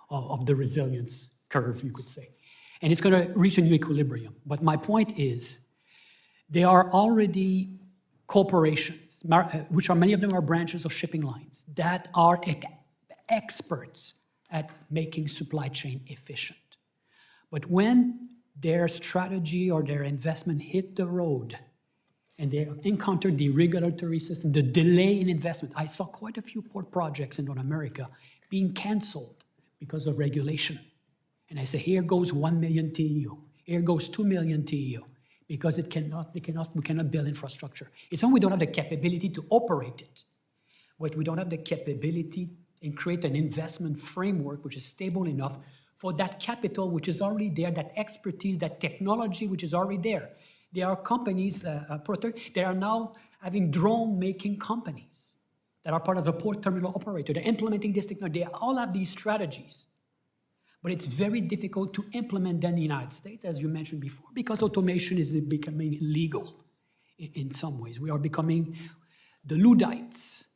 [SPEAKER 7] of the resilience curve, you could say. And it's going to reach a new equilibrium. But my point is, there are already corporations, which are many of them are branches of shipping lines, that are experts at making supply chain efficient. But when their strategy or their investment hit the road and they encountered the regulatory system, the delay in investment, I saw quite a few port projects in North America being canceled because of regulation. And I say, here goes 1 million TEU, here goes 2 million TEU, because we cannot build infrastructure. It's when we don't have the capability to operate it, but we don't have the capability and create an investment framework which is stable enough for that capital which is already there, that expertise, that technology which is already there. There are companies, they are now having drone-making companies that are part of a port terminal operator. They're implementing this technology. They all have these strategies. But it's very difficult to implement them in the United States, as you mentioned before, because automation is becoming illegal in some ways. We are becoming the Luddites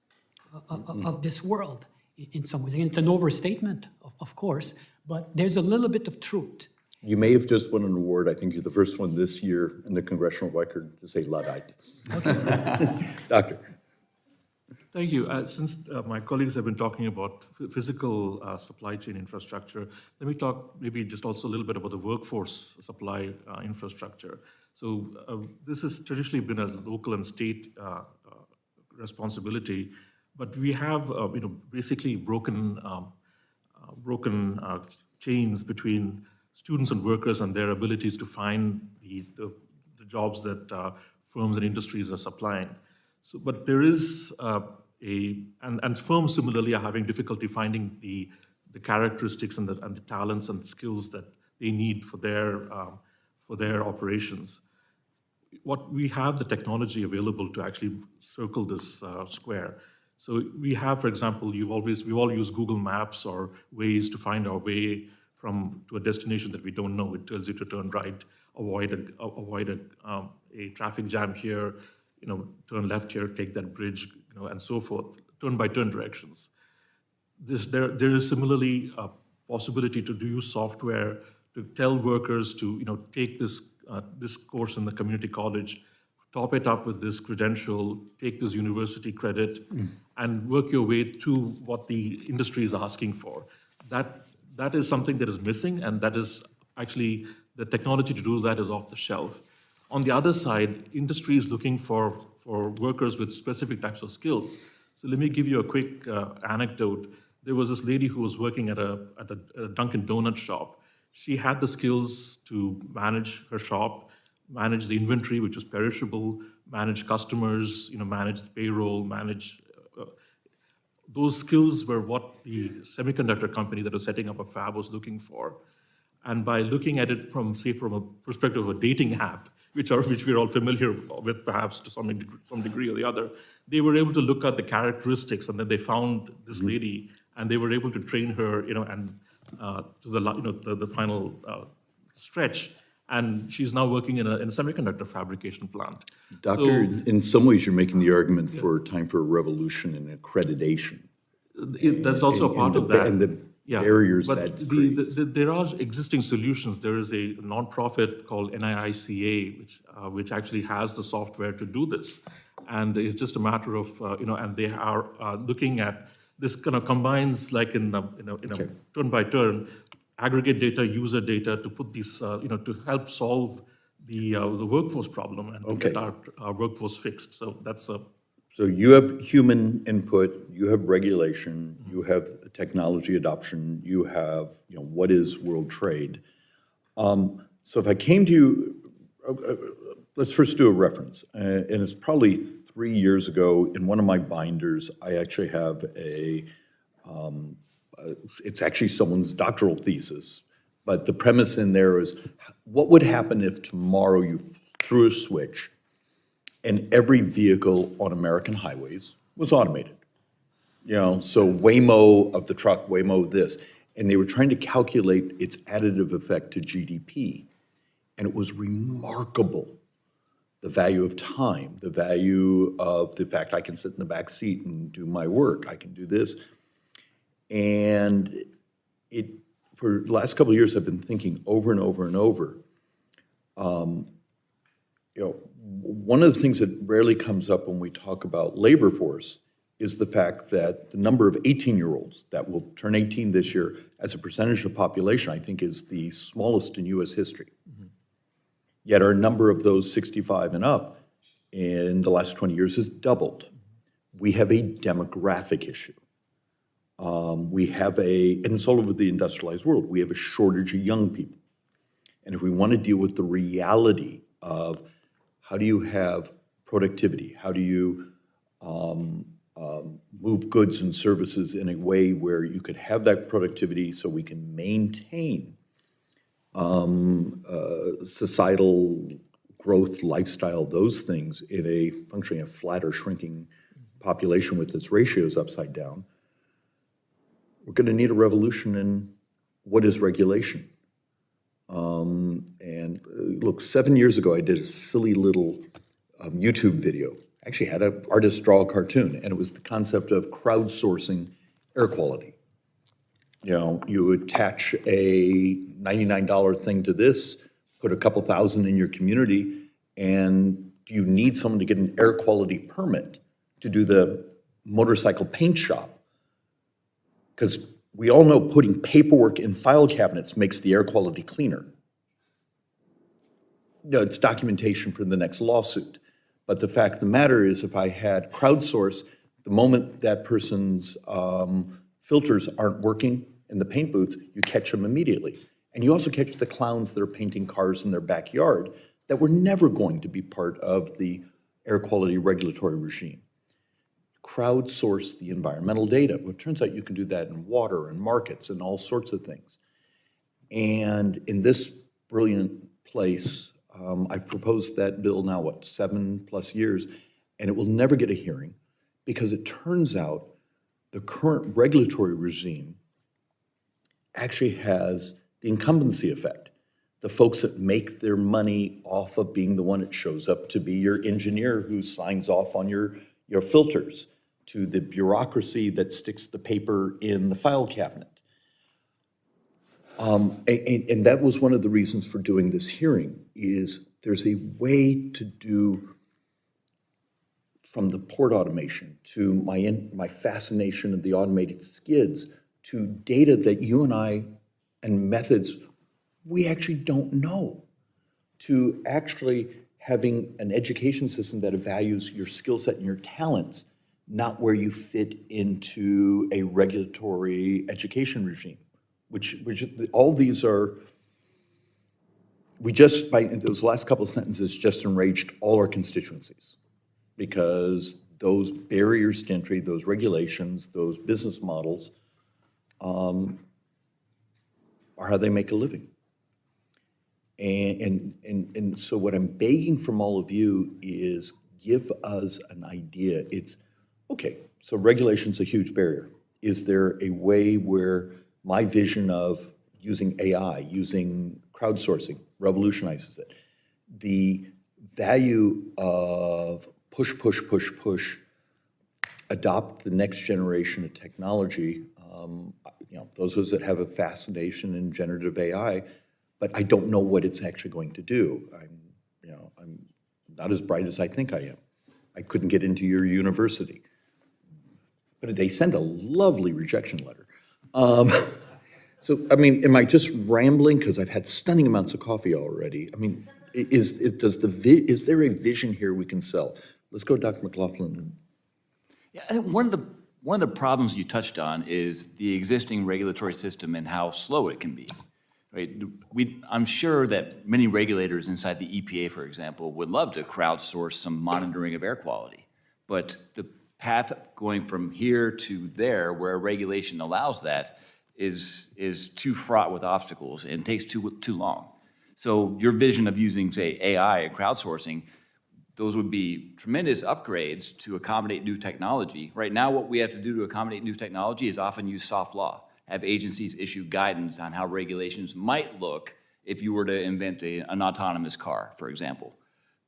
[SPEAKER 7] of this world in some ways. Again, it's an overstatement, of course, but there's a little bit of truth.
[SPEAKER 6] You may have just won an award. I think you're the first one this year in the congressional record to say Luddite. Doctor.
[SPEAKER 9] Thank you. Since my colleagues have been talking about physical supply chain infrastructure, let me talk maybe just also a little bit about the workforce supply infrastructure. So this has traditionally been a local and state responsibility, but we have basically broken chains between students and workers and their abilities to find the jobs that firms and industries are supplying. So, but there is and firms similarly are having difficulty finding the characteristics and the talents and skills that they need for their operations. What we have the technology available to actually circle this square. So we have, for example, we all use Google Maps or Waze to find our way to a destination that we don't know. It tells you to turn right, avoid a traffic jam here, turn left here, take that bridge, and so forth, turn-by-turn directions. There is similarly a possibility to use software to tell workers to take this course in the community college, top it up with this credential, take this university credit, and work your way to what the industry is asking for. That is something that is missing, and that is actually the technology to do that is off the shelf. On the other side, industry is looking for workers with specific types of skills. So let me give you a quick anecdote. There was this lady who was working at a Dunkin' Donut shop. She had the skills to manage her shop, manage the inventory, which was perishable, manage customers, manage the payroll, manage. Those skills were what the semiconductor company that was setting up a fab was looking for. And by looking at it from a perspective of a dating app, which we're all familiar with perhaps to some degree or the other, they were able to look at the characteristics, and then they found this lady, and they were able to train her, and to the final stretch. And she's now working in a semiconductor fabrication plant.
[SPEAKER 6] Doctor, in some ways, you're making the argument for time for a revolution in accreditation.
[SPEAKER 9] That's also a part of that.
[SPEAKER 6] And the barriers
[SPEAKER 9] but
[SPEAKER 6] that
[SPEAKER 9] there are existing solutions. There is a nonprofit called NIICA, which actually has the software to do this. And it's just a matter of, and they are looking at this kind of combines like in a turn by turn, aggregate data, user data to put these, to help solve the workforce problem and to get our workforce fixed. So that's a.
[SPEAKER 6] So you have human input, you have regulation, you have technology adoption, you have, what is world trade. So if I came to you, let's first do a reference. And it's probably 3 years ago in one of my binders, I actually have it's actually someone's doctoral thesis, but the premise in there is, what would happen if tomorrow you threw a switch and every vehicle on American highways was automated? So Waymo of the truck, Waymo this, and they were trying to calculate its additive effect to GDP, and it was remarkable. The value of time, the value of the fact I can sit in the back seat and do my work, I can do this. And for the last couple of years, I've been thinking over and over and over, one of the things that rarely comes up when we talk about labor force is the fact that the number of 18-year-olds that will turn 18 this year as a percentage of population, I think, is the smallest in U.S. history. Mm-hmm. Yet our number of those 65 and up in the last 20 years has doubled. We have a demographic issue. And it's all over the industrialized world, we have a shortage of young people. And if we want to deal with the reality of how do you have productivity, how do you move goods and services in a way where you could have that productivity so we can maintain societal growth, lifestyle, those things in a functioning a flat or shrinking population with its ratios upside down, we're going to need a revolution in what is regulation. And look, 7 years ago, I did a silly little YouTube video. Actually had an artist draw a cartoon, and it was the concept of crowdsourcing air quality. You know, you attach a $99 thing to this, put a couple thousand in your community, and do you need someone to get an air quality permit to do the motorcycle paint shop? Because we all know putting paperwork in file cabinets makes the air quality cleaner. You know, it's documentation for the next lawsuit. But the fact of the matter is, if I had crowdsource, the moment that person's filters aren't working in the paint booth, you catch them immediately. And you also catch the clowns that are painting cars in their backyard that were never going to be part of the air quality regulatory regime. Crowdsource the environmental data. Well, it turns out you can do that in water and markets and all sorts of things. And in this brilliant place, I've proposed that bill now, 7+ years, and it will never get a hearing because it turns out the current regulatory regime actually has the incumbency effect. The folks that make their money off of being the one that shows up to be your engineer who signs off on your filters, to the bureaucracy that sticks the paper in the file cabinet. And that was one of the reasons for doing this hearing, is there's a way to do, from the port automation to my fascination of the automated skids, to data that you and I, and methods we actually don't know, to actually having an education system that values your skill set and your talents, not where you fit into a regulatory education regime, which all these are, we just, by those last couple of sentences, just enraged all our constituencies, because those barriers to entry, those regulations, those business models are how they make a living. And so what I'm begging from all of you is give us an idea. It's, okay, so regulation's a huge barrier. Is there a way where my vision of using AI, using crowdsourcing, revolutionizes it? The value of push, adopt the next generation of technology. You know, those of us that have a fascination in generative AI, but I don't know what it's actually going to do. I'm not as bright as I think I am. I couldn't get into your university. But they sent a lovely rejection letter. So, I mean, am I just rambling? Because I've had stunning amounts of coffee already. I mean, is there a vision here we can sell? Let's go, Dr. McLaughlin.
[SPEAKER 1] Yeah, I think one of the problems you touched on is the existing regulatory system and how slow it can be. Right? I'm sure that many regulators inside the EPA, for example, would love to crowdsource some monitoring of air quality. But the path going from here to there, where regulation allows that, is too fraught with obstacles and takes too long. So your vision of using, say, AI and crowdsourcing, those would be tremendous upgrades to accommodate new technology. Right now, what we have to do to accommodate new technology is often use soft law, have agencies issue guidance on how regulations might look if you were to invent an autonomous car, for example.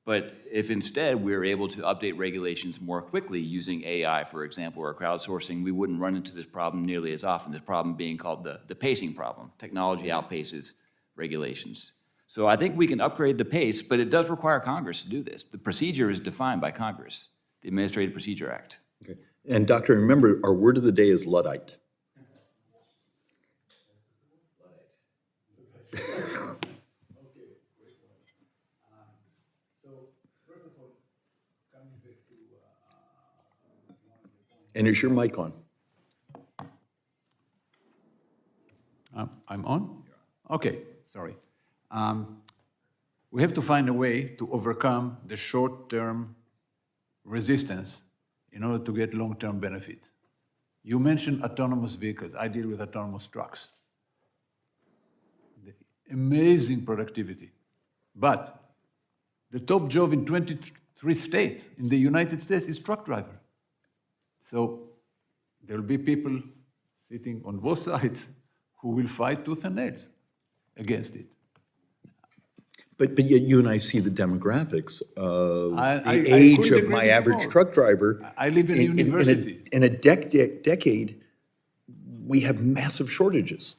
[SPEAKER 1] But if instead we were able to update regulations more quickly using AI, for example, or crowdsourcing, we wouldn't run into this problem nearly as often, this problem being called the pacing problem. Technology outpaces regulations. So I think we can upgrade the pace, but it does require Congress to do this. The procedure is defined by Congress, the Administrative Procedure Act.
[SPEAKER 6] Okay. And Doctor, remember, our word of the day is Luddite. And is your mic on?
[SPEAKER 4] I'm on? Okay, sorry. We have to find a way to overcome the short-term resistance in order to get long-term benefits. You mentioned autonomous vehicles. I deal with autonomous trucks. The amazing productivity. But the top job in 23 states in the United States is truck driver. So there will be people sitting on both sides who will fight tooth and nails against it.
[SPEAKER 6] But yet you and I see the demographics of
[SPEAKER 4] I
[SPEAKER 6] the age
[SPEAKER 4] couldn't
[SPEAKER 6] of
[SPEAKER 4] agree
[SPEAKER 6] my
[SPEAKER 4] with you
[SPEAKER 6] average
[SPEAKER 4] more.
[SPEAKER 6] truck driver.
[SPEAKER 4] I live in a university.
[SPEAKER 6] In a decade, we have massive shortages.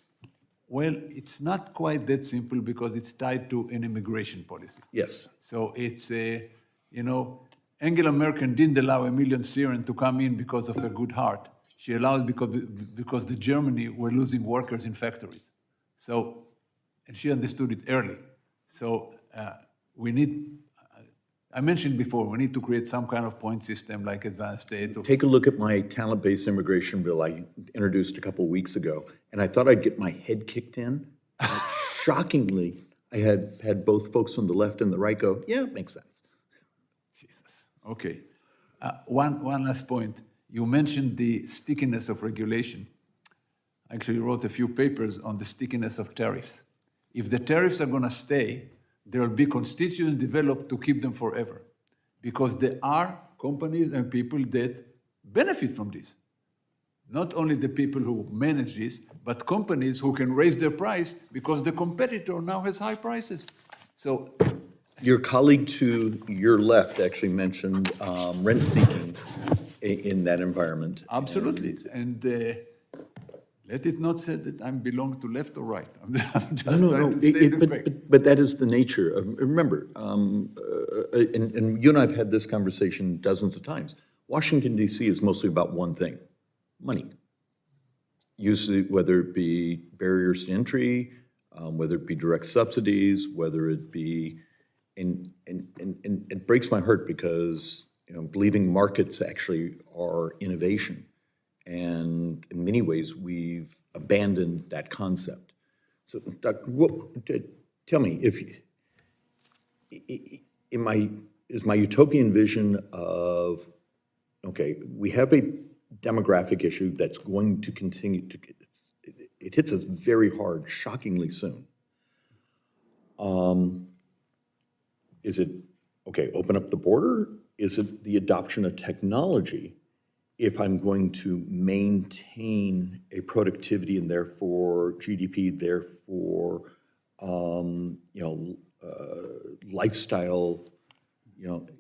[SPEAKER 4] Well, it's not quite that simple because it's tied to an immigration policy.
[SPEAKER 6] Yes.
[SPEAKER 4] So it's Angela Merkel didn't allow 1 million Syrians to come in because of her good heart. She allowed because the Germany were losing workers in factories. So, and she understood it early. So we need, I mentioned before, we need to create some kind of point system like advanced state.
[SPEAKER 6] Take a look at my talent-based immigration bill I introduced a couple of weeks ago, and I thought I'd get my head kicked in. Shockingly, I had both folks from the left and the right go, yeah, it makes sense.
[SPEAKER 4] Jesus. Okay. One last point. You mentioned the stickiness of regulation. I actually wrote a few papers on the stickiness of tariffs. If the tariffs are going to stay, there will be constituents developed to keep them forever, because there are companies and people that benefit from this. Not only the people who manage this, but companies who can raise their price because the competitor now has high prices. So
[SPEAKER 6] your colleague to your left actually mentioned rent seeking in that environment.
[SPEAKER 4] absolutely. And let it not say that I belong to left or right. I'm just
[SPEAKER 6] No.
[SPEAKER 4] trying to state the fact.
[SPEAKER 6] But that is the nature of, remember, and you and I have had this conversation dozens of times. Washington, D.C. is mostly about one thing, money. Usually, whether it be barriers to entry, whether it be direct subsidies, whether it be, and it breaks my heart because, believing markets actually are innovation. And in many ways, we've abandoned that concept. So, tell me, is my utopian vision of, okay, we have a demographic issue that's going to continue to, it hits us very hard, shockingly soon. Is it, okay, open up the border? Is it the adoption of technology if I'm going to maintain a productivity and therefore GDP, therefore, lifestyle,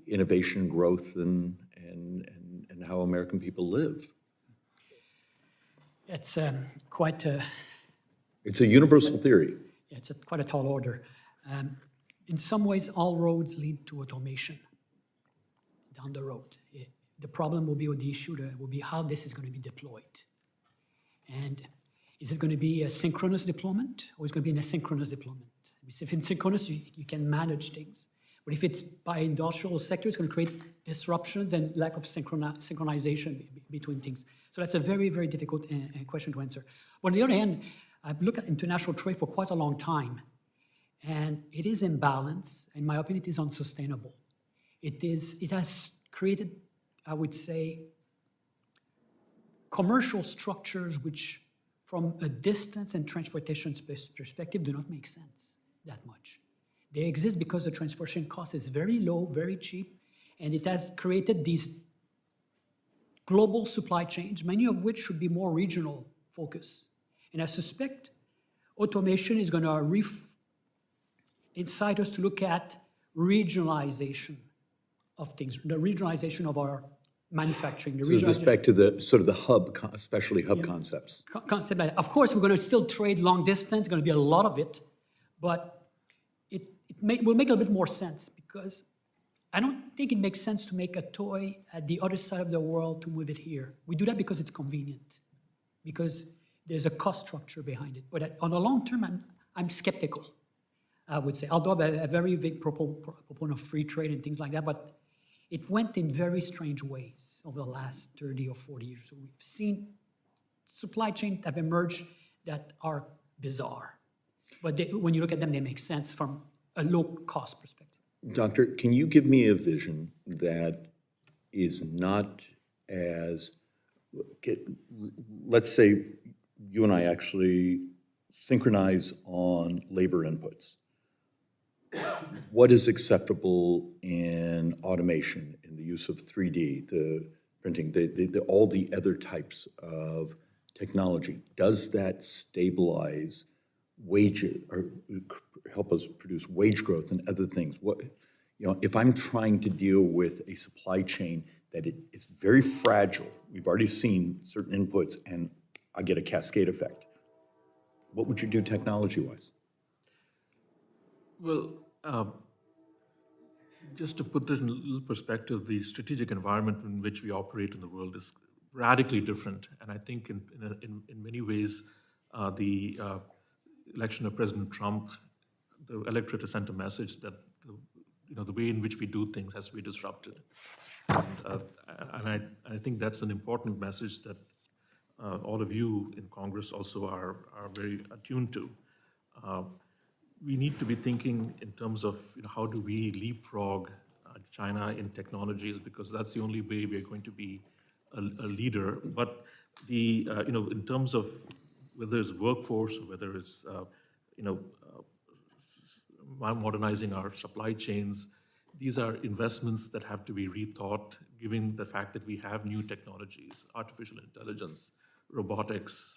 [SPEAKER 6] innovation, growth, and how American people live?
[SPEAKER 7] It's quite a...
[SPEAKER 6] It's a universal theory.
[SPEAKER 7] Yeah, it's quite a tall order. In some ways, all roads lead to automation down the road. The problem will be, or the issue will be how this is going to be deployed. And is it going to be a synchronous deployment, or is it going to be an asynchronous deployment? If it's synchronous, you can manage things. But if it's by industrial sector, it's going to create disruptions and lack of synchronization between things. So that's a very, very difficult question to answer. But on the other hand, I've looked at international trade for quite a long time, and it is imbalanced. In my opinion, it is unsustainable. It has created, I would say, commercial structures which, from a distance and transportation perspective, do not make sense that much. They exist because the transportation cost is very low, very cheap, and it has created these global supply chains, many of which should be more regional focus. And I suspect automation is going to incite us to look at regionalization of things, the regionalization of our manufacturing.
[SPEAKER 6] So this back to the sort of the hub, especially hub concepts.
[SPEAKER 7] Concept. Of course, we're going to still trade long distance. Going to be a lot of it, but will make a bit more sense, because I don't think it makes sense to make a toy at the other side of the world to move it here. We do that because it's convenient, because there's a cost structure behind it. But on the long term, I'm skeptical, I would say. Although I'm a very big proponent of free trade and things like that, but it went in very strange ways over the last 30 or 40 years. So we've seen supply chains have emerged that are bizarre. But when you look at them, they make sense from a low-cost perspective.
[SPEAKER 6] Doctor, can you give me a vision that is not as, let's say you and I actually synchronize on labor inputs. What is acceptable in automation, in the use of 3D, the printing, all the other types of technology? Does that stabilize wages or help us produce wage growth and other things. What, if I'm trying to deal with a supply chain that it's very fragile, we've already seen certain inputs, and I get a cascade effect, what would you do technology-wise?
[SPEAKER 9] Well, just to put this in a little perspective, the strategic environment in which we operate in the world is radically different. And I think in many ways, the election of President Trump, the electorate has sent a message that the way in which we do things has to be disrupted. And I think that's an important message that all of you in Congress also are very attuned to. We need to be thinking in terms of how do we leapfrog China in technologies, because that's the only way we're going to be a leader. But in terms of whether it's workforce or whether it's modernizing our supply chains, these are investments that have to be rethought, given the fact that we have new technologies, artificial intelligence, robotics.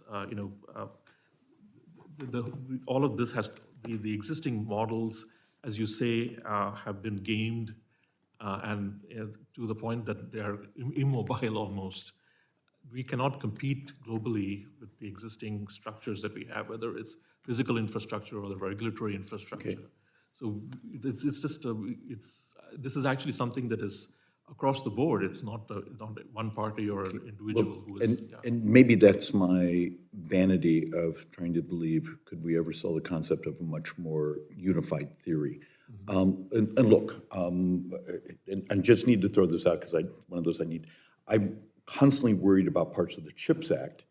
[SPEAKER 9] All of this has the existing models, as you say, have been gamed, and to the point that they are immobile almost. We cannot compete globally with the existing structures that we have, whether it's physical infrastructure or the regulatory infrastructure. Okay. So this is actually something that is across the board. It's not one party or an individual who is.
[SPEAKER 6] And maybe that's my vanity of trying to believe, could we ever sell the concept of a much more unified theory? Mm-hmm. And look, and I just need to throw this out because one of those I'm constantly worried about parts of the CHIPS Act.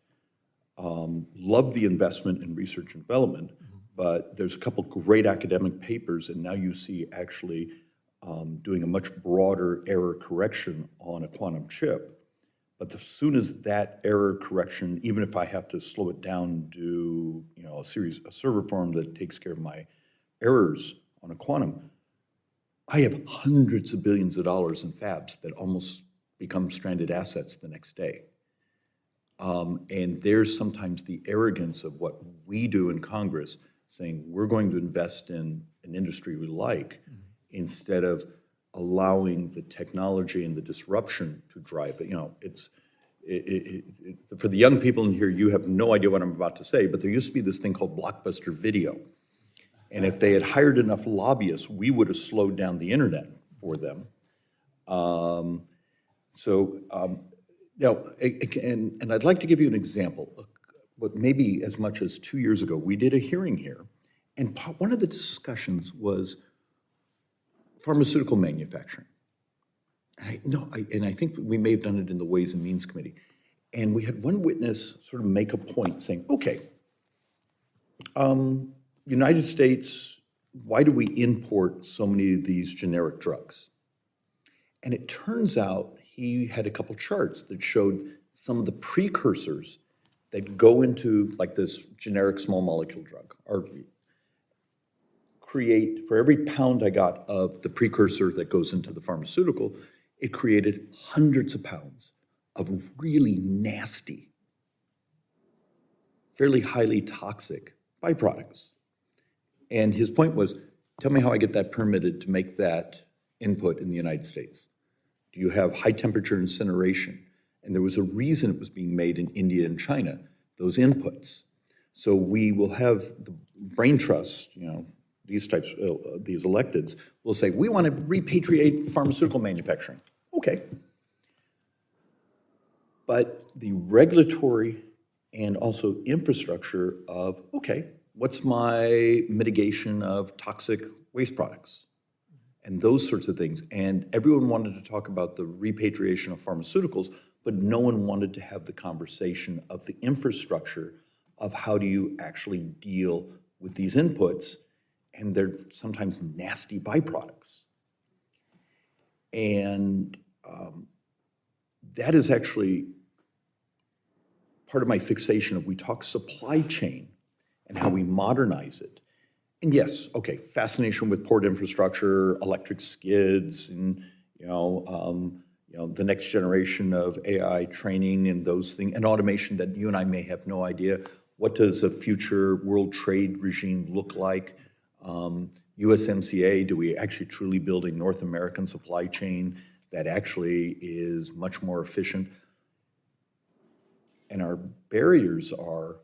[SPEAKER 6] Love the investment in research and development, but there's a couple great academic papers, and now you see actually doing a much broader error correction on a quantum chip. But as soon as that error correction, even if I have to slow it down, do a server farm that takes care of my errors on a quantum, I have hundreds of billions of dollars in fabs that almost become stranded assets the next day. And there's sometimes the arrogance of what we do in Congress, saying we're going to invest in an industry we like, instead of allowing the technology and the disruption to drive it. For the young people in here, you have no idea what I'm about to say, but there used to be this thing called Blockbuster Video. And if they had hired enough lobbyists, we would have slowed down the internet for them. And I'd like to give you an example. But maybe as much as 2 years ago, we did a hearing here, and one of the discussions was pharmaceutical manufacturing. And I think we may have done it in the Ways and Means Committee. And we had one witness sort of make a point saying, okay, United States, why do we import so many of these generic drugs? And it turns out he had a couple charts that showed some of the precursors that go into like this generic small molecule drug, or create, for every pound I got of the precursor that goes into the pharmaceutical, it created hundreds of pounds of really nasty, fairly highly toxic byproducts. And his point was, tell me how I get that permitted to make that input in the United States. Do you have high temperature incineration? And there was a reason it was being made in India and China, those inputs. So we will have the brain trusts, these types, these electeds will say, we want to repatriate pharmaceutical manufacturing. Okay. But the regulatory and also infrastructure of, okay, what's my mitigation of toxic waste products? And those sorts of things. And everyone wanted to talk about the repatriation of pharmaceuticals, but no one wanted to have the conversation of the infrastructure of how do you actually deal with these inputs, and they're sometimes nasty byproducts. And that is actually part of my fixation of we talk supply chain and how we modernize it. And yes, okay, fascination with port infrastructure, electric skids, and the next generation of AI training and those things, and automation that you and I may have no idea. What does a future world trade regime look like? USMCA, do we actually truly build a North American supply chain that actually is much more efficient? And our barriers are,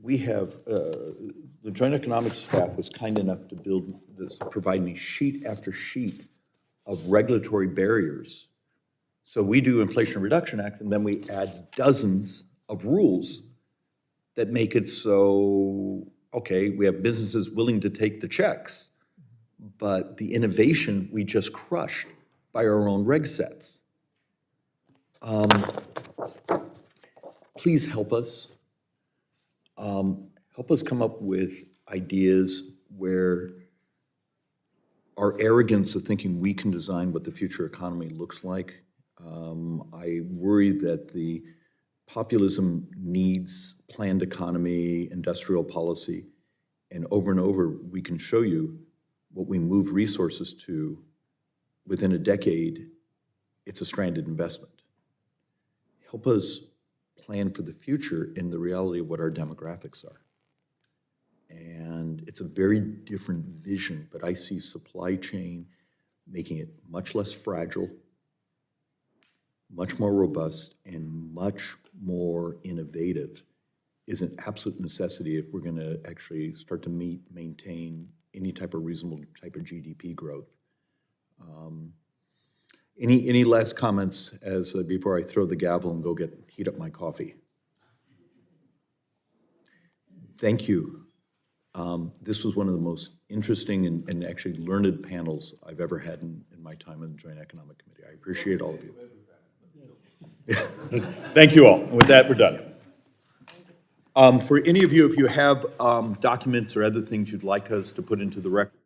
[SPEAKER 6] we have, the Joint Economics staff was kind enough to build this, provide me sheet after sheet of regulatory barriers. So we do Inflation Reduction Act, and then we add dozens of rules that make it so, okay, we have businesses willing to take the checks, but the innovation we just crushed by our own reg sets. Please help us. Help us come up with ideas where our arrogance of thinking we can design what the future economy looks like. I worry that the populism needs planned economy, industrial policy, and over we can show you what we move resources to within a decade, it's a stranded investment. Help us plan for the future in the reality of what our demographics are. And it's a very different vision, but I see supply chain making it much less fragile, much more robust, and much more innovative is an absolute necessity if we're going to actually start to maintain any type of reasonable type of GDP growth. Any last comments as before I throw the gavel and go heat up my coffee? Thank you. This was one of the most interesting and actually learned panels I've ever had in my time in the Joint Economic Committee. I appreciate all of you. Thank you all. And with that, we're done. For any of you, if you have documents or other things you'd like us to put into the record,